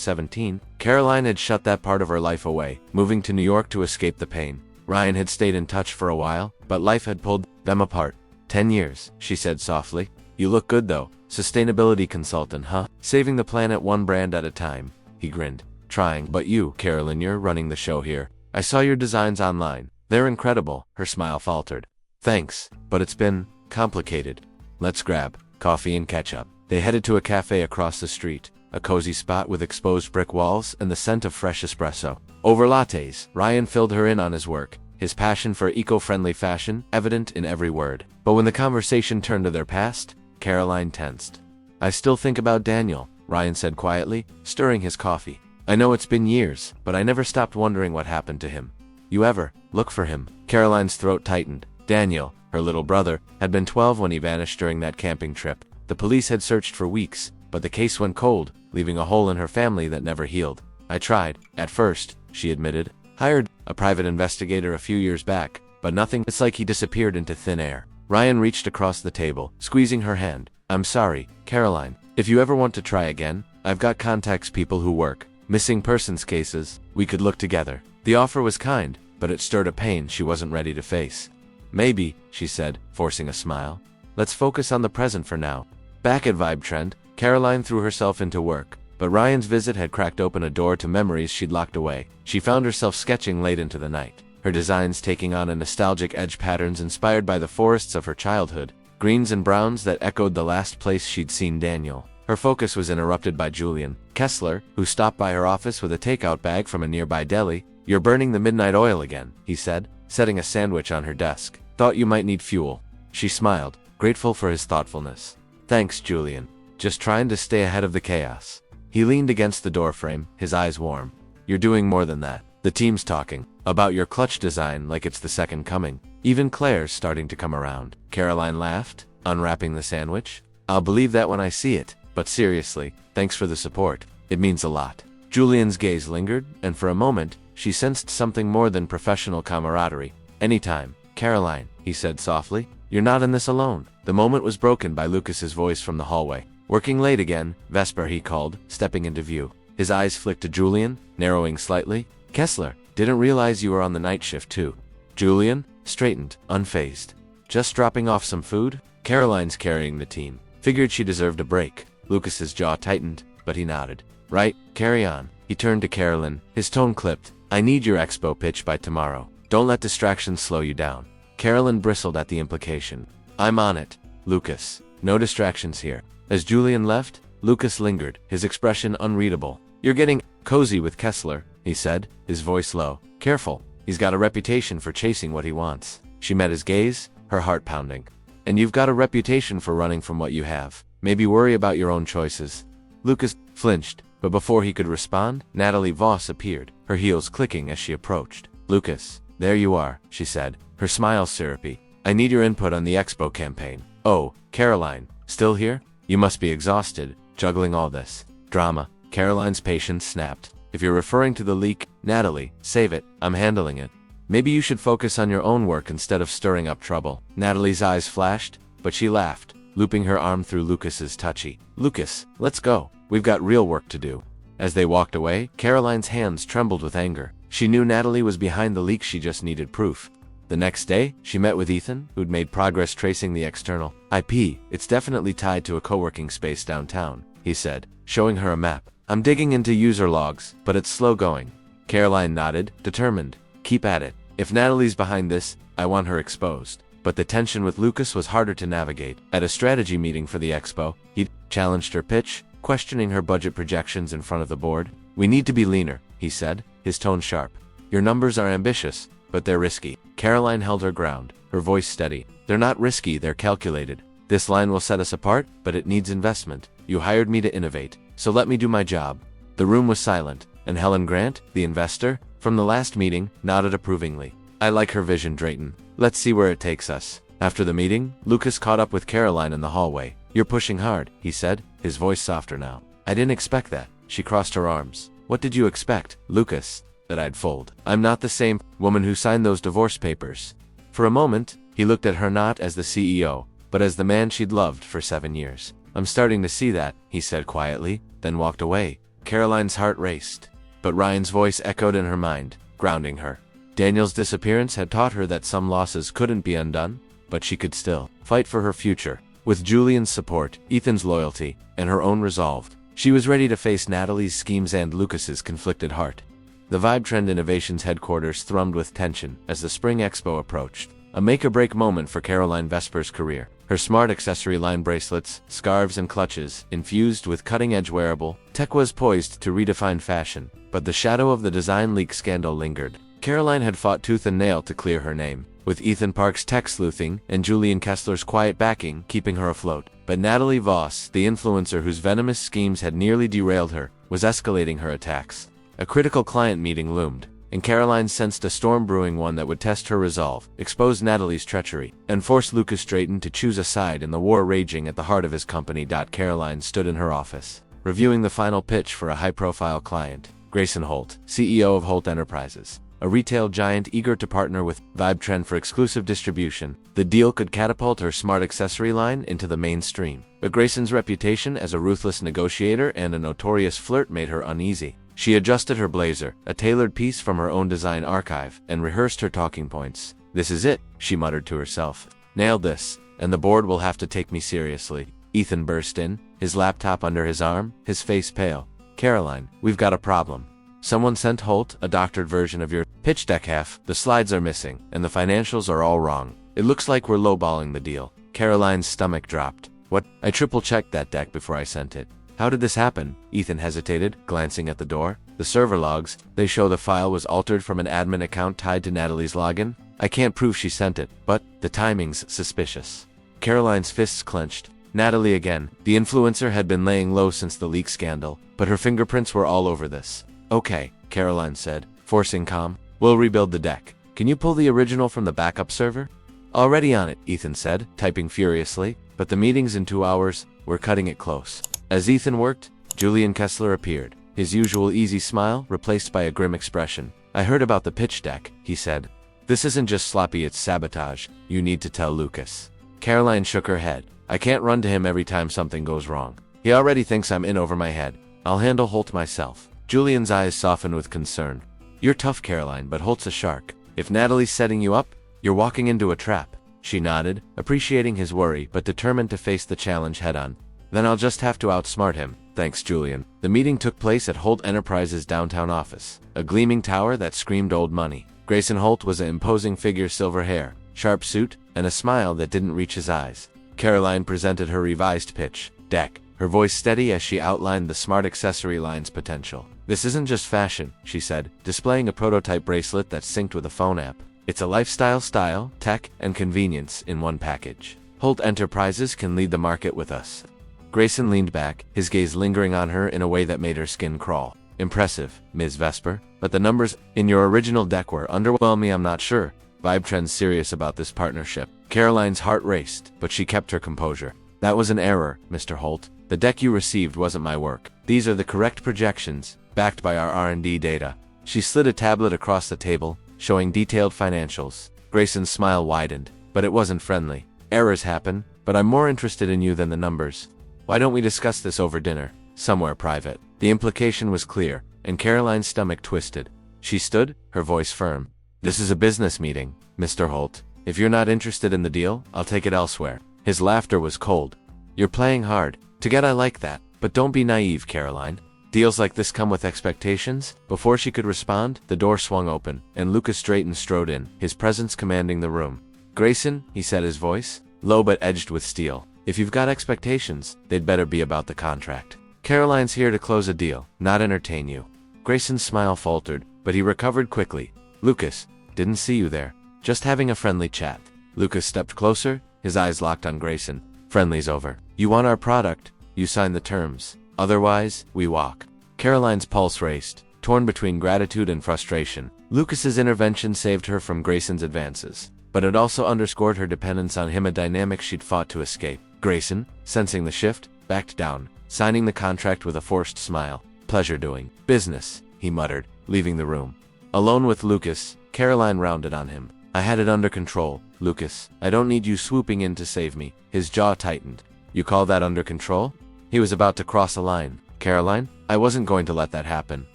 17, Caroline had shut that part of her life away, moving to New York to escape the pain. Ryan had stayed in touch for a while, but life had pulled them apart. 10 years, she said softly. "You look good though. Sustainability consultant, huh? Saving the planet one brand at a time." He grinned. "Trying. But you, Caroline, you're running the show here. I saw your designs online. They're incredible." Her smile faltered. "Thanks, but it's been complicated. Let's grab coffee and catch up." They headed to a cafe across the street, a cozy spot with exposed brick walls and the scent of fresh espresso. Over lattes, Ryan filled her in on his work, his passion for eco-friendly fashion evident in every word. But when the conversation turned to their past, Caroline tensed. "I still think about Daniel," Ryan said quietly, stirring his coffee. "I know it's been years, but I never stopped wondering what happened to him." "You ever look for him?" Caroline's throat tightened. Daniel, her little brother, had been 12 when he vanished during that camping trip. The police had searched for weeks, but the case went cold, leaving a hole in her family that never healed. "I tried, at first," she admitted. "Hired a private investigator a few years back, but nothing. It's like he disappeared into thin air." Ryan reached across the table, squeezing her hand. "I'm sorry, Caroline. If you ever want to try again, I've got contacts, people who work missing persons cases. We could look together." The offer was kind, but it stirred a pain she wasn't ready to face. "Maybe," she said, forcing a smile. "Let's focus on the present for now." Back at Vibe Trend, Caroline threw herself into work, but Ryan's visit had cracked open a door to memories she'd locked away. She found herself sketching late into the night, her designs taking on a nostalgic edge patterns inspired by the forests of her childhood, greens and browns that echoed the last place she'd seen Daniel. Her focus was interrupted by Julian Kessler, who stopped by her office with a takeout bag from a nearby deli. "You're burning the midnight oil again," he said, setting a sandwich on her desk. Thought you might need fuel. She smiled, grateful for his thoughtfulness. Thanks, Julian. Just trying to stay ahead of the chaos. He leaned against the doorframe, his eyes warm. You're doing more than that. The team's talking about your clutch design like it's the second coming. Even Claire's starting to come around. Caroline laughed, unwrapping the sandwich. I'll believe that when I see it. But seriously, thanks for the support. It means a lot. Julian's gaze lingered, and for a moment, she sensed something more than professional camaraderie. Anytime, Caroline, he said softly. You're not in this alone. The moment was broken by Lucas's voice from the hallway. Working late again, Vesper, he called, stepping into view. His eyes flicked to Julian, narrowing slightly. Kessler, didn't realize you were on the night shift too. Julian straightened, unfazed. Just dropping off some food? Caroline's carrying the team. Figured she deserved a break. Lucas's jaw tightened, but he nodded. Right, carry on. He turned to Caroline, his tone clipped. I need your expo pitch by tomorrow. Don't let distractions slow you down. Caroline bristled at the implication. I'm on it, Lucas. No distractions here. As Julian left, Lucas lingered, his expression unreadable. You're getting cozy with Kessler, he said, his voice low. Careful, he's got a reputation for chasing what he wants. She met his gaze, her heart pounding. And you've got a reputation for running from what you have. Maybe worry about your own choices. Lucas flinched, but before he could respond, Natalie Voss appeared, her heels clicking as she approached. Lucas, there you are, she said, her smile syrupy. I need your input on the expo campaign. Oh, Caroline, still here? You must be exhausted, juggling all this drama. Caroline's patience snapped. If you're referring to the leak, Natalie, save it, I'm handling it. Maybe you should focus on your own work instead of stirring up trouble. Natalie's eyes flashed, but she laughed, looping her arm through Lucas's touchy. Lucas, let's go. We've got real work to do. As they walked away, Caroline's hands trembled with anger. She knew Natalie was behind the leak, she just needed proof. The next day, she met with Ethan, who'd made progress tracing the external IP. It's definitely tied to a co-working space downtown, he said, showing her a map. I'm digging into user logs, but it's slow going. Caroline nodded, determined. Keep at it. If Natalie's behind this, I want her exposed. But the tension with Lucas was harder to navigate. At a strategy meeting for the expo, he challenged her pitch, questioning her budget projections in front of the board. We need to be leaner, he said, his tone sharp. Your numbers are ambitious, but they're risky. Caroline held her ground, her voice steady. They're not risky, they're calculated. This line will set us apart, but it needs investment. You hired me to innovate, so let me do my job. The room was silent, and Helen Grant, the investor, from the last meeting, nodded approvingly. I like her vision, Drayton. Let's see where it takes us. After the meeting, Lucas caught up with Caroline in the hallway. You're pushing hard, he said, his voice softer now. I didn't expect that. She crossed her arms. What did you expect, Lucas? That I'd fold. I'm not the same woman who signed those divorce papers. For a moment, he looked at her not as the CEO, but as the man she'd loved for 7 years. I'm starting to see that, he said quietly, then walked away. Caroline's heart raced. But Ryan's voice echoed in her mind, grounding her. Daniel's disappearance had taught her that some losses couldn't be undone, but she could still fight for her future. With Julian's support, Ethan's loyalty, and her own resolve, she was ready to face Natalie's schemes and Lucas's conflicted heart. The Vibe Trend Innovations headquarters thrummed with tension as the Spring Expo approached, a make-or-break moment for Caroline Vesper's career. Her smart accessory line bracelets, scarves, and clutches, infused with cutting-edge wearable tech, was poised to redefine fashion, but the shadow of the design leak scandal lingered. Caroline had fought tooth and nail to clear her name, with Ethan Park's tech sleuthing and Julian Kessler's quiet backing keeping her afloat. But Natalie Voss, the influencer whose venomous schemes had nearly derailed her, was escalating her attacks. A critical client meeting loomed, and Caroline sensed a storm brewing, one that would test her resolve, expose Natalie's treachery, and force Lucas Drayton to choose a side in the war raging at the heart of his company. Caroline stood in her office, reviewing the final pitch for a high-profile client, Grayson Holt, CEO of Holt Enterprises, a retail giant eager to partner with Vibe Trend for exclusive distribution. The deal could catapult her smart accessory line into the mainstream. But Grayson's reputation as a ruthless negotiator and a notorious flirt made her uneasy. She adjusted her blazer, a tailored piece from her own design archive, and rehearsed her talking points. This is it, she muttered to herself. Nailed this, and the board will have to take me seriously. Ethan burst in, his laptop under his arm, his face pale. Caroline, we've got a problem. Someone sent Holt a doctored version of your pitch deck. Half the slides are missing, and the financials are all wrong. It looks like we're lowballing the deal. Caroline's stomach dropped. What? I triple-checked that deck before I sent it. How did this happen? Ethan hesitated, glancing at the door. The server logs, they show the file was altered from an admin account tied to Natalie's login. I can't prove she sent it, but the timing's suspicious. Caroline's fists clenched. Natalie again. The influencer had been laying low since the leak scandal, but her fingerprints were all over this. Okay, Caroline said, forcing calm. We'll rebuild the deck. Can you pull the original from the backup server? Already on it, Ethan said, typing furiously, but the meeting's in 2 hours. We're cutting it close. As Ethan worked, Julian Kessler appeared, his usual easy smile replaced by a grim expression. I heard about the pitch deck, he said. This isn't just sloppy, it's sabotage. You need to tell Lucas. Caroline shook her head. I can't run to him every time something goes wrong. He already thinks I'm in over my head. I'll handle Holt myself. Julian's eyes softened with concern. You're tough, Caroline, but Holt's a shark. If Natalie's setting you up, you're walking into a trap. She nodded, appreciating his worry but determined to face the challenge head-on. Then I'll just have to outsmart him. Thanks, Julian. The meeting took place at Holt Enterprises' downtown office, a gleaming tower that screamed old money. Grayson Holt was an imposing figure, silver hair, sharp suit, and a smile that didn't reach his eyes. Caroline presented her revised pitch deck, her voice steady as she outlined the smart accessory line's potential. This isn't just fashion, she said, displaying a prototype bracelet that synced with a phone app. It's a lifestyle, style, tech, and convenience in one package. Holt Enterprises can lead the market with us. Grayson leaned back, his gaze lingering on her in a way that made her skin crawl. Impressive, Ms. Vesper, but the numbers in your original deck were underwhelming. I'm not sure. Vibetrend's serious about this partnership. Caroline's heart raced, but she kept her composure. That was an error, Mr. Holt. The deck you received wasn't my work. These are the correct projections, backed by our R&D data. She slid a tablet across the table, showing detailed financials. Grayson's smile widened, but it wasn't friendly. Errors happen, but I'm more interested in you than the numbers. Why don't we discuss this over dinner, somewhere private? The implication was clear, and Caroline's stomach twisted. She stood, her voice firm. This is a business meeting, Mr. Holt. If you're not interested in the deal, I'll take it elsewhere. His laughter was cold. You're playing hard. To get I like that, but don't be naive, Caroline. Deals like this come with expectations. Before she could respond, the door swung open, and Lucas Drayton strode in, his presence commanding the room. Grayson, he said, his voice low but edged with steel. If you've got expectations, they'd better be about the contract. Caroline's here to close a deal, not entertain you. Grayson's smile faltered, but he recovered quickly. Lucas, didn't see you there. Just having a friendly chat. Lucas stepped closer, his eyes locked on Grayson. Friendly's over. You want our product, you sign the terms. Otherwise, we walk. Caroline's pulse raced, torn between gratitude and frustration. Lucas's intervention saved her from Grayson's advances, but it also underscored her dependence on him, a dynamic she'd fought to escape. Grayson, sensing the shift, backed down, signing the contract with a forced smile. Pleasure doing business, he muttered, leaving the room. Alone with Lucas, Caroline rounded on him. I had it under control, Lucas. I don't need you swooping in to save me. His jaw tightened. You call that under control? He was about to cross a line. Caroline, I wasn't going to let that happen.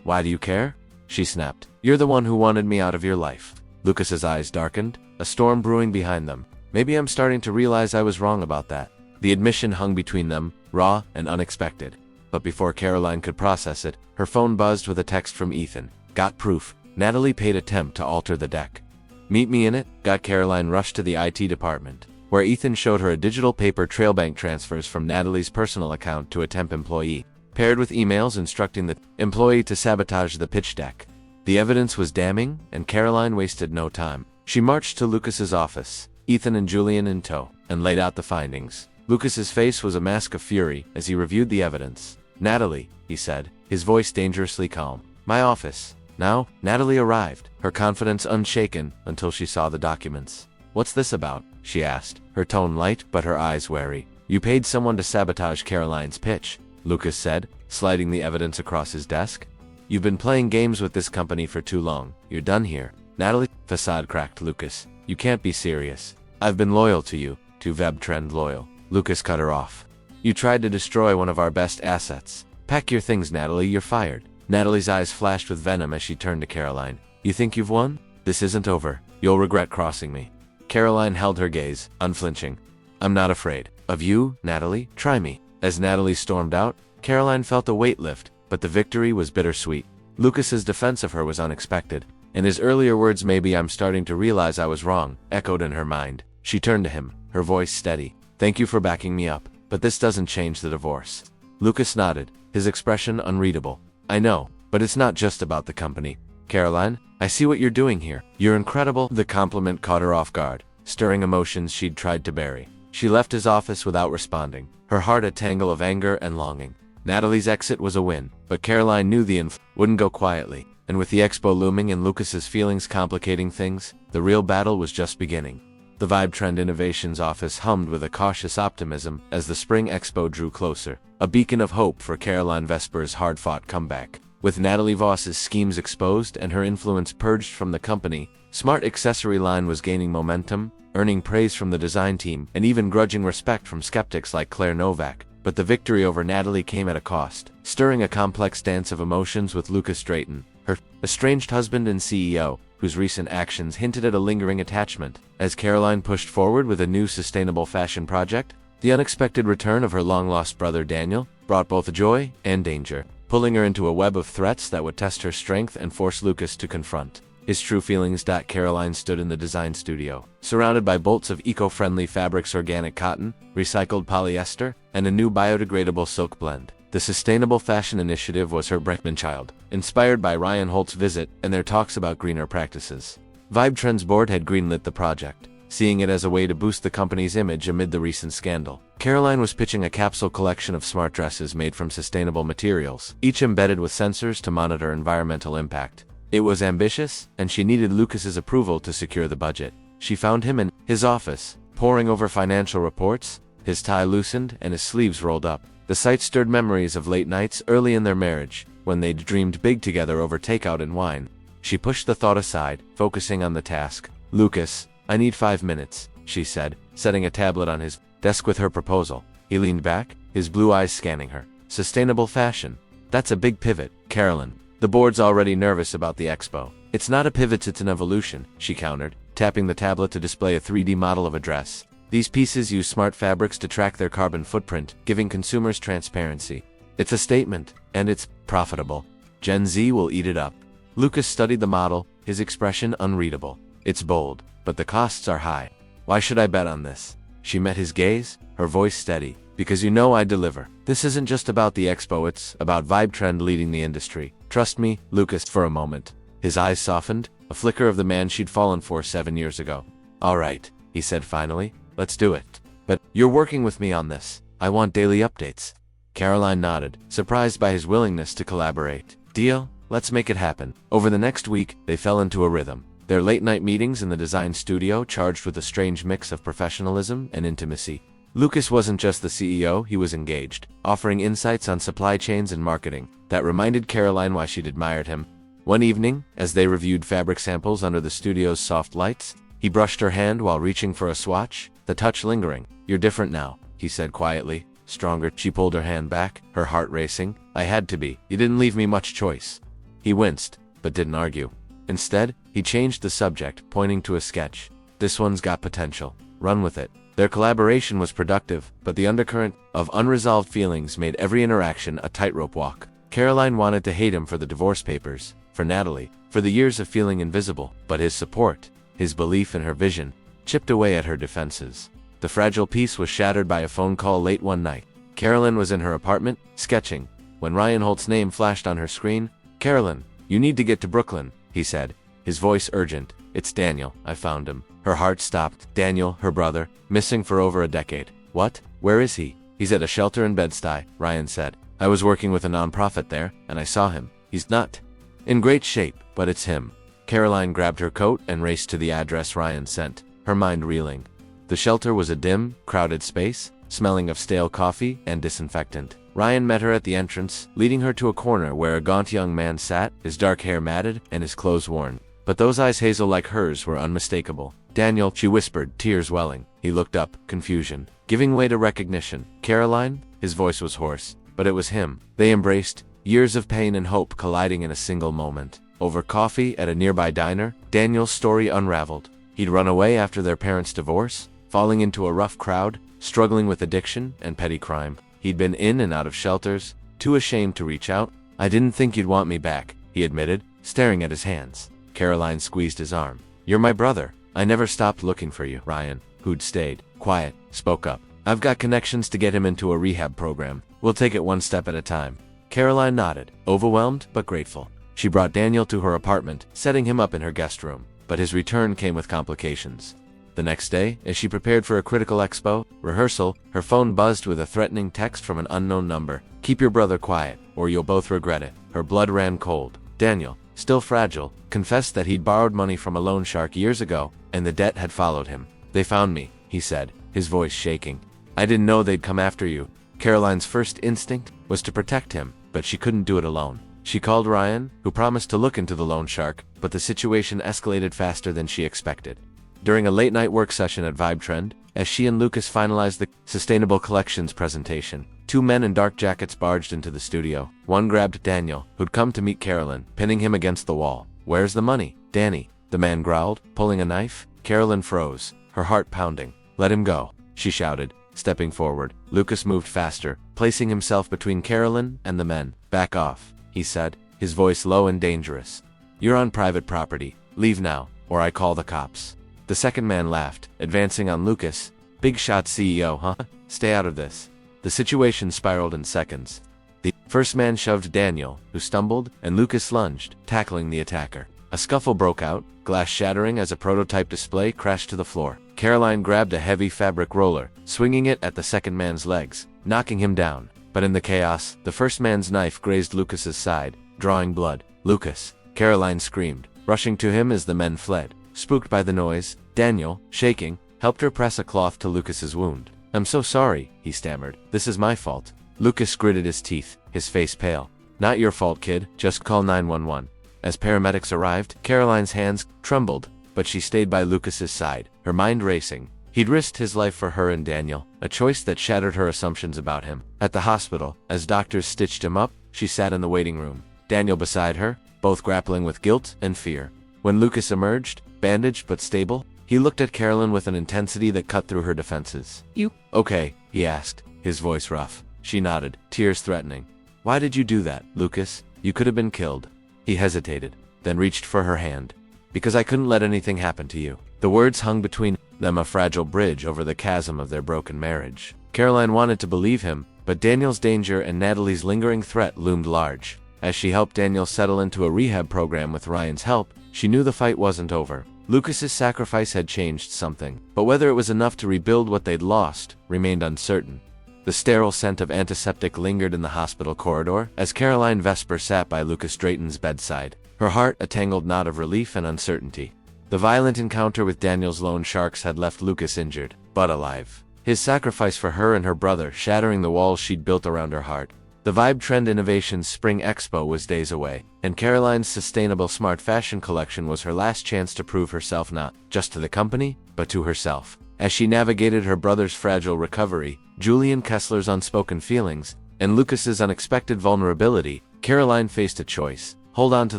Why do you care? She snapped. You're the one who wanted me out of your life. Lucas's eyes darkened, a storm brewing behind them. Maybe I'm starting to realize I was wrong about that. The admission hung between them, raw and unexpected. But before Caroline could process it, her phone buzzed with a text from Ethan. Got proof. Natalie paid attempt to alter the deck. Meet me in it. Got Caroline rushed to the IT department, where Ethan showed her a digital paper trail bank transfers from Natalie's personal account to a temp employee, paired with emails instructing the employee to sabotage the pitch deck. The evidence was damning, and Caroline wasted no time. She marched to Lucas's office, Ethan and Julian in tow, and laid out the findings. Lucas's face was a mask of fury as he reviewed the evidence. Natalie, he said, his voice dangerously calm. My office. Now, Natalie arrived, her confidence unshaken until she saw the documents. What's this about? She asked, her tone light but her eyes wary. You paid someone to sabotage Caroline's pitch, Lucas said, sliding the evidence across his desk. You've been playing games with this company for too long. You're done here. Natalie, facade cracked Lucas. You can't be serious. I've been loyal to you, to Vibetrend loyal. Lucas cut her off. You tried to destroy one of our best assets. Pack your things, Natalie, you're fired. Natalie's eyes flashed with venom as she turned to Caroline. You think you've won? This isn't over. You'll regret crossing me. Caroline held her gaze, unflinching. I'm not afraid. Of you, Natalie? Try me. As Natalie stormed out, Caroline felt a weight lift, but the victory was bittersweet. Lucas's defense of her was unexpected, and his earlier words, maybe I'm starting to realize I was wrong, echoed in her mind. She turned to him, her voice steady. Thank you for backing me up, but this doesn't change the divorce. Lucas nodded, his expression unreadable. I know, but it's not just about the company. Caroline, I see what you're doing here. You're incredible." The compliment caught her off guard, stirring emotions she'd tried to bury. She left his office without responding, her heart a tangle of anger and longing. Natalie's exit was a win, but Caroline knew the wouldn't go quietly, and with the expo looming and Lucas's feelings complicating things, the real battle was just beginning. The Vibe Trend Innovations office hummed with a cautious optimism as the spring expo drew closer, a beacon of hope for Caroline Vesper's hard-fought comeback. With Natalie Voss's schemes exposed and her influence purged from the company, Smart Accessory line was gaining momentum, earning praise from the design team and even grudging respect from skeptics like Claire Novak. But the victory over Natalie came at a cost, stirring a complex dance of emotions with Lucas Drayton, her estranged husband and CEO, whose recent actions hinted at a lingering attachment. As Caroline pushed forward with a new sustainable fashion project, the unexpected return of her long-lost brother Daniel brought both joy and danger, pulling her into a web of threats that would test her strength and force Lucas to confront his true feelings. Caroline stood in the design studio, surrounded by bolts of eco-friendly fabrics, organic cotton, recycled polyester, and a new biodegradable silk blend. The Sustainable Fashion Initiative was her brainchild, inspired by Ryan Holt's visit and their talks about greener practices. Vibe Trend's board had greenlit the project, seeing it as a way to boost the company's image amid the recent scandal. Caroline was pitching a capsule collection of smart dresses made from sustainable materials, each embedded with sensors to monitor environmental impact. It was ambitious, and she needed Lucas's approval to secure the budget. She found him in his office, poring over financial reports, his tie loosened and his sleeves rolled up. The sight stirred memories of late nights early in their marriage, when they'd dreamed big together over takeout and wine. She pushed the thought aside, focusing on the task. "Lucas, I need 5 minutes," she said, setting a tablet on his desk with her proposal. He leaned back, his blue eyes scanning her. "Sustainable fashion. That's a big pivot, Caroline. The board's already nervous about the expo." "It's not a pivot, it's an evolution," she countered, tapping the tablet to display a 3D model of a dress. "These pieces use smart fabrics to track their carbon footprint, giving consumers transparency. It's a statement, and it's profitable. Gen Z will eat it up." Lucas studied the model, his expression unreadable. "It's bold, but the costs are high. Why should I bet on this?" She met his gaze, her voice steady. "Because you know I deliver. This isn't just about the expo, it's about Vibe Trend leading the industry. Trust me, Lucas." For a moment, his eyes softened, a flicker of the man she'd fallen for 7 years ago. "All right," he said finally, "let's do it. But you're working with me on this. I want daily updates." Caroline nodded, surprised by his willingness to collaborate. "Deal, let's make it happen." Over the next week, they fell into a rhythm. Their late-night meetings in the design studio charged with a strange mix of professionalism and intimacy. Lucas wasn't just the CEO, he was engaged, offering insights on supply chains and marketing that reminded Caroline why she'd admired him. One evening, as they reviewed fabric samples under the studio's soft lights, he brushed her hand while reaching for a swatch, the touch lingering. "You're different now," he said quietly. "Stronger." She pulled her hand back, her heart racing. "I had to be. You didn't leave me much choice." He winced, but didn't argue. Instead, he changed the subject, pointing to a sketch. "This one's got potential. Run with it." Their collaboration was productive, but the undercurrent of unresolved feelings made every interaction a tightrope walk. Caroline wanted to hate him for the divorce papers, for Natalie, for the years of feeling invisible, but his support, his belief in her vision, chipped away at her defenses. The fragile peace was shattered by a phone call late one night. Caroline was in her apartment, sketching, when Ryan Holt's name flashed on her screen. "Caroline, you need to get to Brooklyn," he said, his voice urgent. "It's Daniel, I found him." Her heart stopped. Daniel, her brother, missing for over a decade. "What? Where is he?" "He's at a shelter in Bed-Stuy," Ryan said. "I was working with a nonprofit there, and I saw him. He's not in great shape, but it's him." Caroline grabbed her coat and raced to the address Ryan sent, her mind reeling. The shelter was a dim, crowded space, smelling of stale coffee and disinfectant. Ryan met her at the entrance, leading her to a corner where a gaunt young man sat, his dark hair matted and his clothes worn. But those eyes hazel like hers were unmistakable. "Daniel," she whispered, tears welling. He looked up, confusion giving way to recognition. "Caroline?" His voice was hoarse, but it was him. They embraced, years of pain and hope colliding in a single moment. Over coffee at a nearby diner, Daniel's story unraveled. He'd run away after their parents' divorce, falling into a rough crowd, struggling with addiction and petty crime. He'd been in and out of shelters, too ashamed to reach out. "I didn't think you'd want me back," he admitted, staring at his hands. Caroline squeezed his arm. "You're my brother. I never stopped looking for you." Ryan, who'd stayed quiet, spoke up. "I've got connections to get him into a rehab program. We'll take it one step at a time." Caroline nodded, overwhelmed but grateful. She brought Daniel to her apartment, setting him up in her guest room. But his return came with complications. The next day, as she prepared for a critical expo rehearsal, her phone buzzed with a threatening text from an unknown number. "Keep your brother quiet, or you'll both regret it." Her blood ran cold. Daniel, still fragile, confessed that he'd borrowed money from a loan shark years ago, and the debt had followed him. "They found me," he said, his voice shaking. "I didn't know they'd come after you." Caroline's first instinct was to protect him, but she couldn't do it alone. She called Ryan, who promised to look into the loan shark, but the situation escalated faster than she expected. During a late-night work session at Vibe Trend, as she and Lucas finalized the Sustainable Collections presentation, two men in dark jackets barged into the studio. One grabbed Daniel, who'd come to meet Caroline, pinning him against the wall. "Where's the money, Danny?" the man growled, pulling a knife. Caroline froze, her heart pounding. "Let him go," she shouted, stepping forward. Lucas moved faster, placing himself between Caroline and the men. "Back off," he said, his voice low and dangerous. "You're on private property. Leave now, or I call the cops." The second man laughed, advancing on Lucas. "Big shot CEO, huh? Stay out of this." The situation spiraled in seconds. The first man shoved Daniel, who stumbled, and Lucas lunged, tackling the attacker. A scuffle broke out, glass shattering as a prototype display crashed to the floor. Caroline grabbed a heavy fabric roller, swinging it at the second man's legs, knocking him down. But in the chaos, the first man's knife grazed Lucas's side, drawing blood. "Lucas!" Caroline screamed, rushing to him as the men fled. Spooked by the noise, Daniel, shaking, helped her press a cloth to Lucas's wound. "I'm so sorry," he stammered. "This is my fault." Lucas gritted his teeth, his face pale. "Not your fault, kid. Just call 911. As paramedics arrived, Caroline's hands trembled, but she stayed by Lucas's side, her mind racing. He'd risked his life for her and Daniel, a choice that shattered her assumptions about him. At the hospital, as doctors stitched him up, she sat in the waiting room, Daniel beside her, both grappling with guilt and fear. When Lucas emerged, bandaged but stable, he looked at Caroline with an intensity that cut through her defenses. "You okay?" he asked, his voice rough. She nodded, tears threatening. "Why did you do that, Lucas? You could have been killed." He hesitated, then reached for her hand. "Because I couldn't let anything happen to you." The words hung between them, a fragile bridge over the chasm of their broken marriage. Caroline wanted to believe him, but Daniel's danger and Natalie's lingering threat loomed large. As she helped Daniel settle into a rehab program with Ryan's help, she knew the fight wasn't over. Lucas's sacrifice had changed something, but whether it was enough to rebuild what they'd lost remained uncertain. The sterile scent of antiseptic lingered in the hospital corridor as Caroline Vesper sat by Lucas Drayton's bedside, her heart a tangled knot of relief and uncertainty. The violent encounter with Daniel's loan sharks had left Lucas injured, but alive. His sacrifice for her and her brother shattering the walls she'd built around her heart. The Vibe Trend Innovations Spring Expo was days away, and Caroline's sustainable smart fashion collection was her last chance to prove herself not just to the company, but to herself. As she navigated her brother's fragile recovery, Julian Kessler's unspoken feelings, and Lucas's unexpected vulnerability, Caroline faced a choice: hold on to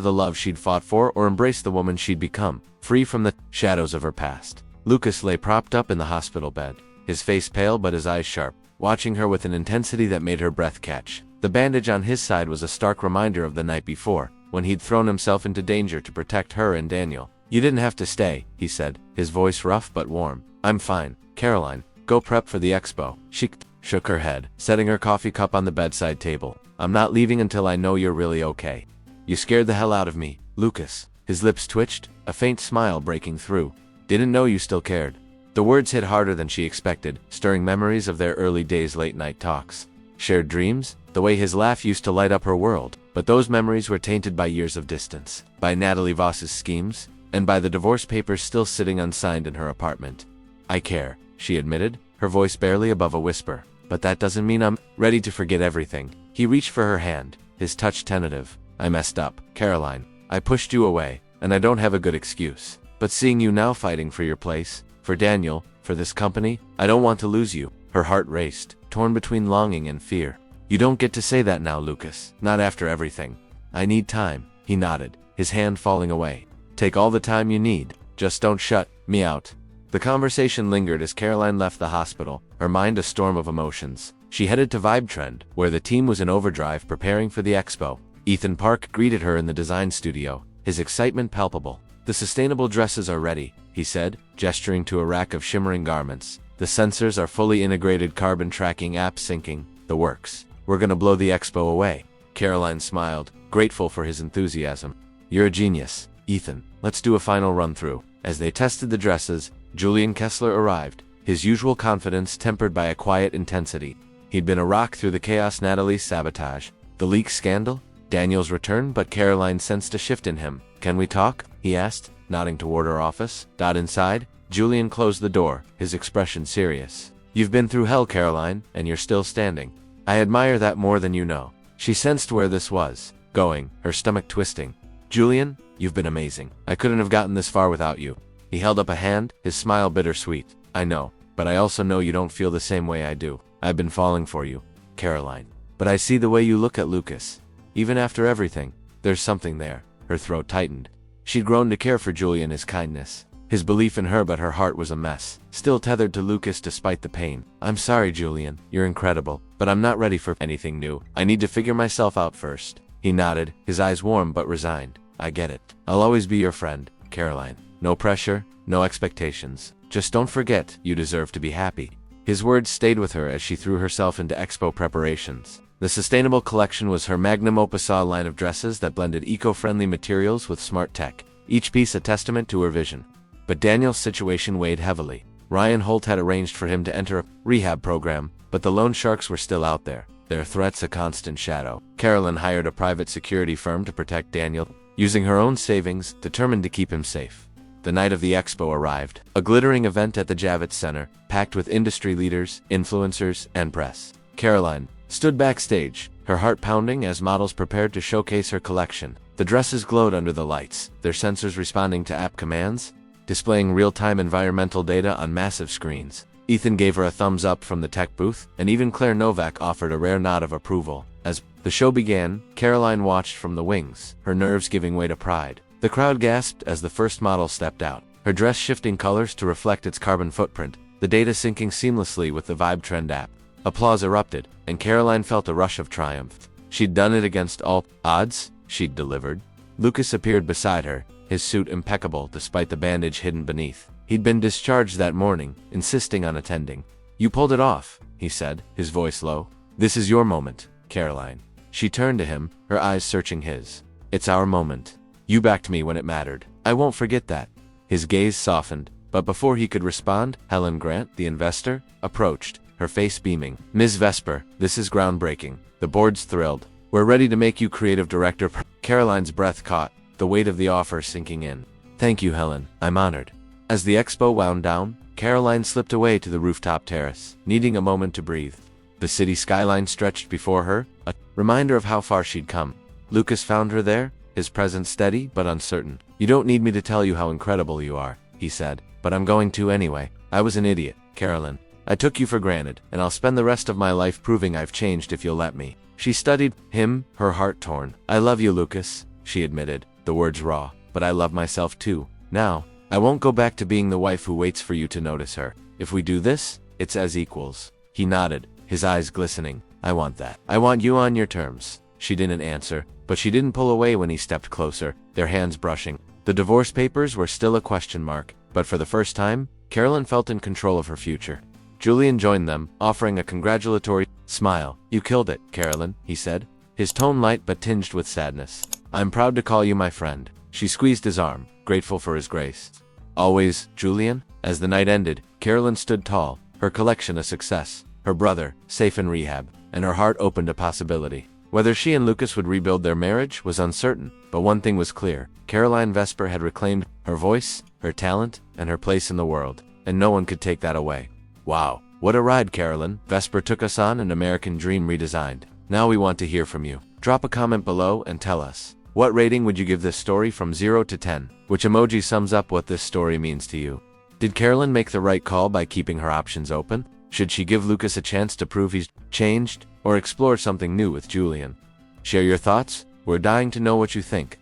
the love she'd fought for or embrace the woman she'd become, free from the shadows of her past. Lucas lay propped up in the hospital bed, his face pale but his eyes sharp, watching her with an intensity that made her breath catch. The bandage on his side was a stark reminder of the night before, when he'd thrown himself into danger to protect her and Daniel. "You didn't have to stay," he said, his voice rough but warm. "I'm fine, Caroline. Go prep for the expo." She shook her head, setting her coffee cup on the bedside table. "I'm not leaving until I know you're really okay." "You scared the hell out of me, Lucas." His lips twitched, a faint smile breaking through. "Didn't know you still cared." The words hit harder than she expected, stirring memories of their early days' late-night talks. Shared dreams, the way his laugh used to light up her world. But those memories were tainted by years of distance, by Natalie Voss's schemes, and by the divorce papers still sitting unsigned in her apartment. "I care," she admitted, her voice barely above a whisper. "But that doesn't mean I'm ready to forget everything." He reached for her hand, his touch tentative. "I messed up, Caroline. I pushed you away, and I don't have a good excuse. But seeing you now fighting for your place, for Daniel, for this company, I don't want to lose you." Her heart raced, torn between longing and fear. "You don't get to say that now, Lucas. Not after everything." "I need time," he nodded, his hand falling away. "Take all the time you need. Just don't shut me out." The conversation lingered as Caroline left the hospital, her mind a storm of emotions. She headed to Vibe Trend, where the team was in overdrive preparing for the expo. Ethan Park greeted her in the design studio, his excitement palpable. "The sustainable dresses are ready," he said, gesturing to a rack of shimmering garments. "The sensors are fully integrated, carbon tracking, app syncing, the works. We're gonna blow the expo away." Caroline smiled, grateful for his enthusiasm. You're a genius, Ethan. Let's do a final run-through. As they tested the dresses, Julian Kessler arrived, his usual confidence tempered by a quiet intensity. He'd been a rock through the chaos, Natalie's sabotage, the leak scandal, Daniel's return, but Caroline sensed a shift in him. Can we talk? He asked, nodding toward her office. Inside, Julian closed the door, his expression serious. You've been through hell, Caroline, and you're still standing. I admire that more than you know. She sensed where this was going, her stomach twisting. Julian, you've been amazing. I couldn't have gotten this far without you. He held up a hand, his smile bittersweet. I know, but I also know you don't feel the same way I do. I've been falling for you, Caroline. But I see the way you look at Lucas. Even after everything, there's something there. Her throat tightened. She'd grown to care for Julian, his kindness, his belief in her, but her heart was a mess, still tethered to Lucas despite the pain. I'm sorry, Julian. You're incredible, but I'm not ready for anything new. I need to figure myself out first. He nodded, his eyes warm but resigned. I get it. I'll always be your friend, Caroline. No pressure, no expectations. Just don't forget, you deserve to be happy. His words stayed with her as she threw herself into expo preparations. The Sustainable Collection was her magnum opus, a line of dresses that blended eco-friendly materials with smart tech, each piece a testament to her vision. But Daniel's situation weighed heavily. Ryan Holt had arranged for him to enter a rehab program, but the loan sharks were still out there, their threats a constant shadow. Caroline hired a private security firm to protect Daniel, using her own savings, determined to keep him safe. The night of the expo arrived, a glittering event at the Javits Center, packed with industry leaders, influencers, and press. Caroline stood backstage, her heart pounding as models prepared to showcase her collection. The dresses glowed under the lights, their sensors responding to app commands, displaying real-time environmental data on massive screens. Ethan gave her a thumbs up from the tech booth, and even Claire Novak offered a rare nod of approval. As the show began, Caroline watched from the wings, her nerves giving way to pride. The crowd gasped as the first model stepped out, her dress shifting colors to reflect its carbon footprint, the data syncing seamlessly with the Vibe Trend app. Applause erupted, and Caroline felt a rush of triumph. She'd done it against all odds, she'd delivered. Lucas appeared beside her, his suit impeccable despite the bandage hidden beneath. He'd been discharged that morning, insisting on attending. You pulled it off, he said, his voice low. This is your moment, Caroline. She turned to him, her eyes searching his. It's our moment. You backed me when it mattered. I won't forget that. His gaze softened, but before he could respond, Helen Grant, the investor, approached, her face beaming. Ms. Vesper, this is groundbreaking. The board's thrilled. We're ready to make you creative director. Caroline's breath caught, the weight of the offer sinking in. Thank you, Helen. I'm honored. As the expo wound down, Caroline slipped away to the rooftop terrace, needing a moment to breathe. The city skyline stretched before her, a reminder of how far she'd come. Lucas found her there, his presence steady but uncertain. You don't need me to tell you how incredible you are, he said, but I'm going to anyway. I was an idiot, Caroline. I took you for granted, and I'll spend the rest of my life proving I've changed if you'll let me. She studied him, her heart torn. I love you, Lucas, she admitted, the words raw, but I love myself too. Now, I won't go back to being the wife who waits for you to notice her. If we do this, it's as equals. He nodded, his eyes glistening. I want that. I want you on your terms. She didn't answer, but she didn't pull away when he stepped closer, their hands brushing. The divorce papers were still a question mark, but for the first time, Caroline felt in control of her future. Julian joined them, offering a congratulatory smile. You killed it, Caroline, he said, his tone light but tinged with sadness. I'm proud to call you my friend. She squeezed his arm, grateful for his grace. Always, Julian? As the night ended, Caroline stood tall, her collection a success, her brother, safe in rehab, and her heart open to possibility. Whether she and Lucas would rebuild their marriage was uncertain, but one thing was clear. Caroline Vesper had reclaimed her voice, her talent, and her place in the world, and no one could take that away. Wow, what a ride, Caroline. Vesper took us on an American dream redesigned. Now we want to hear from you. Drop a comment below and tell us. What rating would you give this story from 0 to 10? Which emoji sums up what this story means to you? Did Caroline make the right call by keeping her options open? Should she give Lucas a chance to prove he's changed, or explore something new with Julian? Share your thoughts. We're dying to know what you think.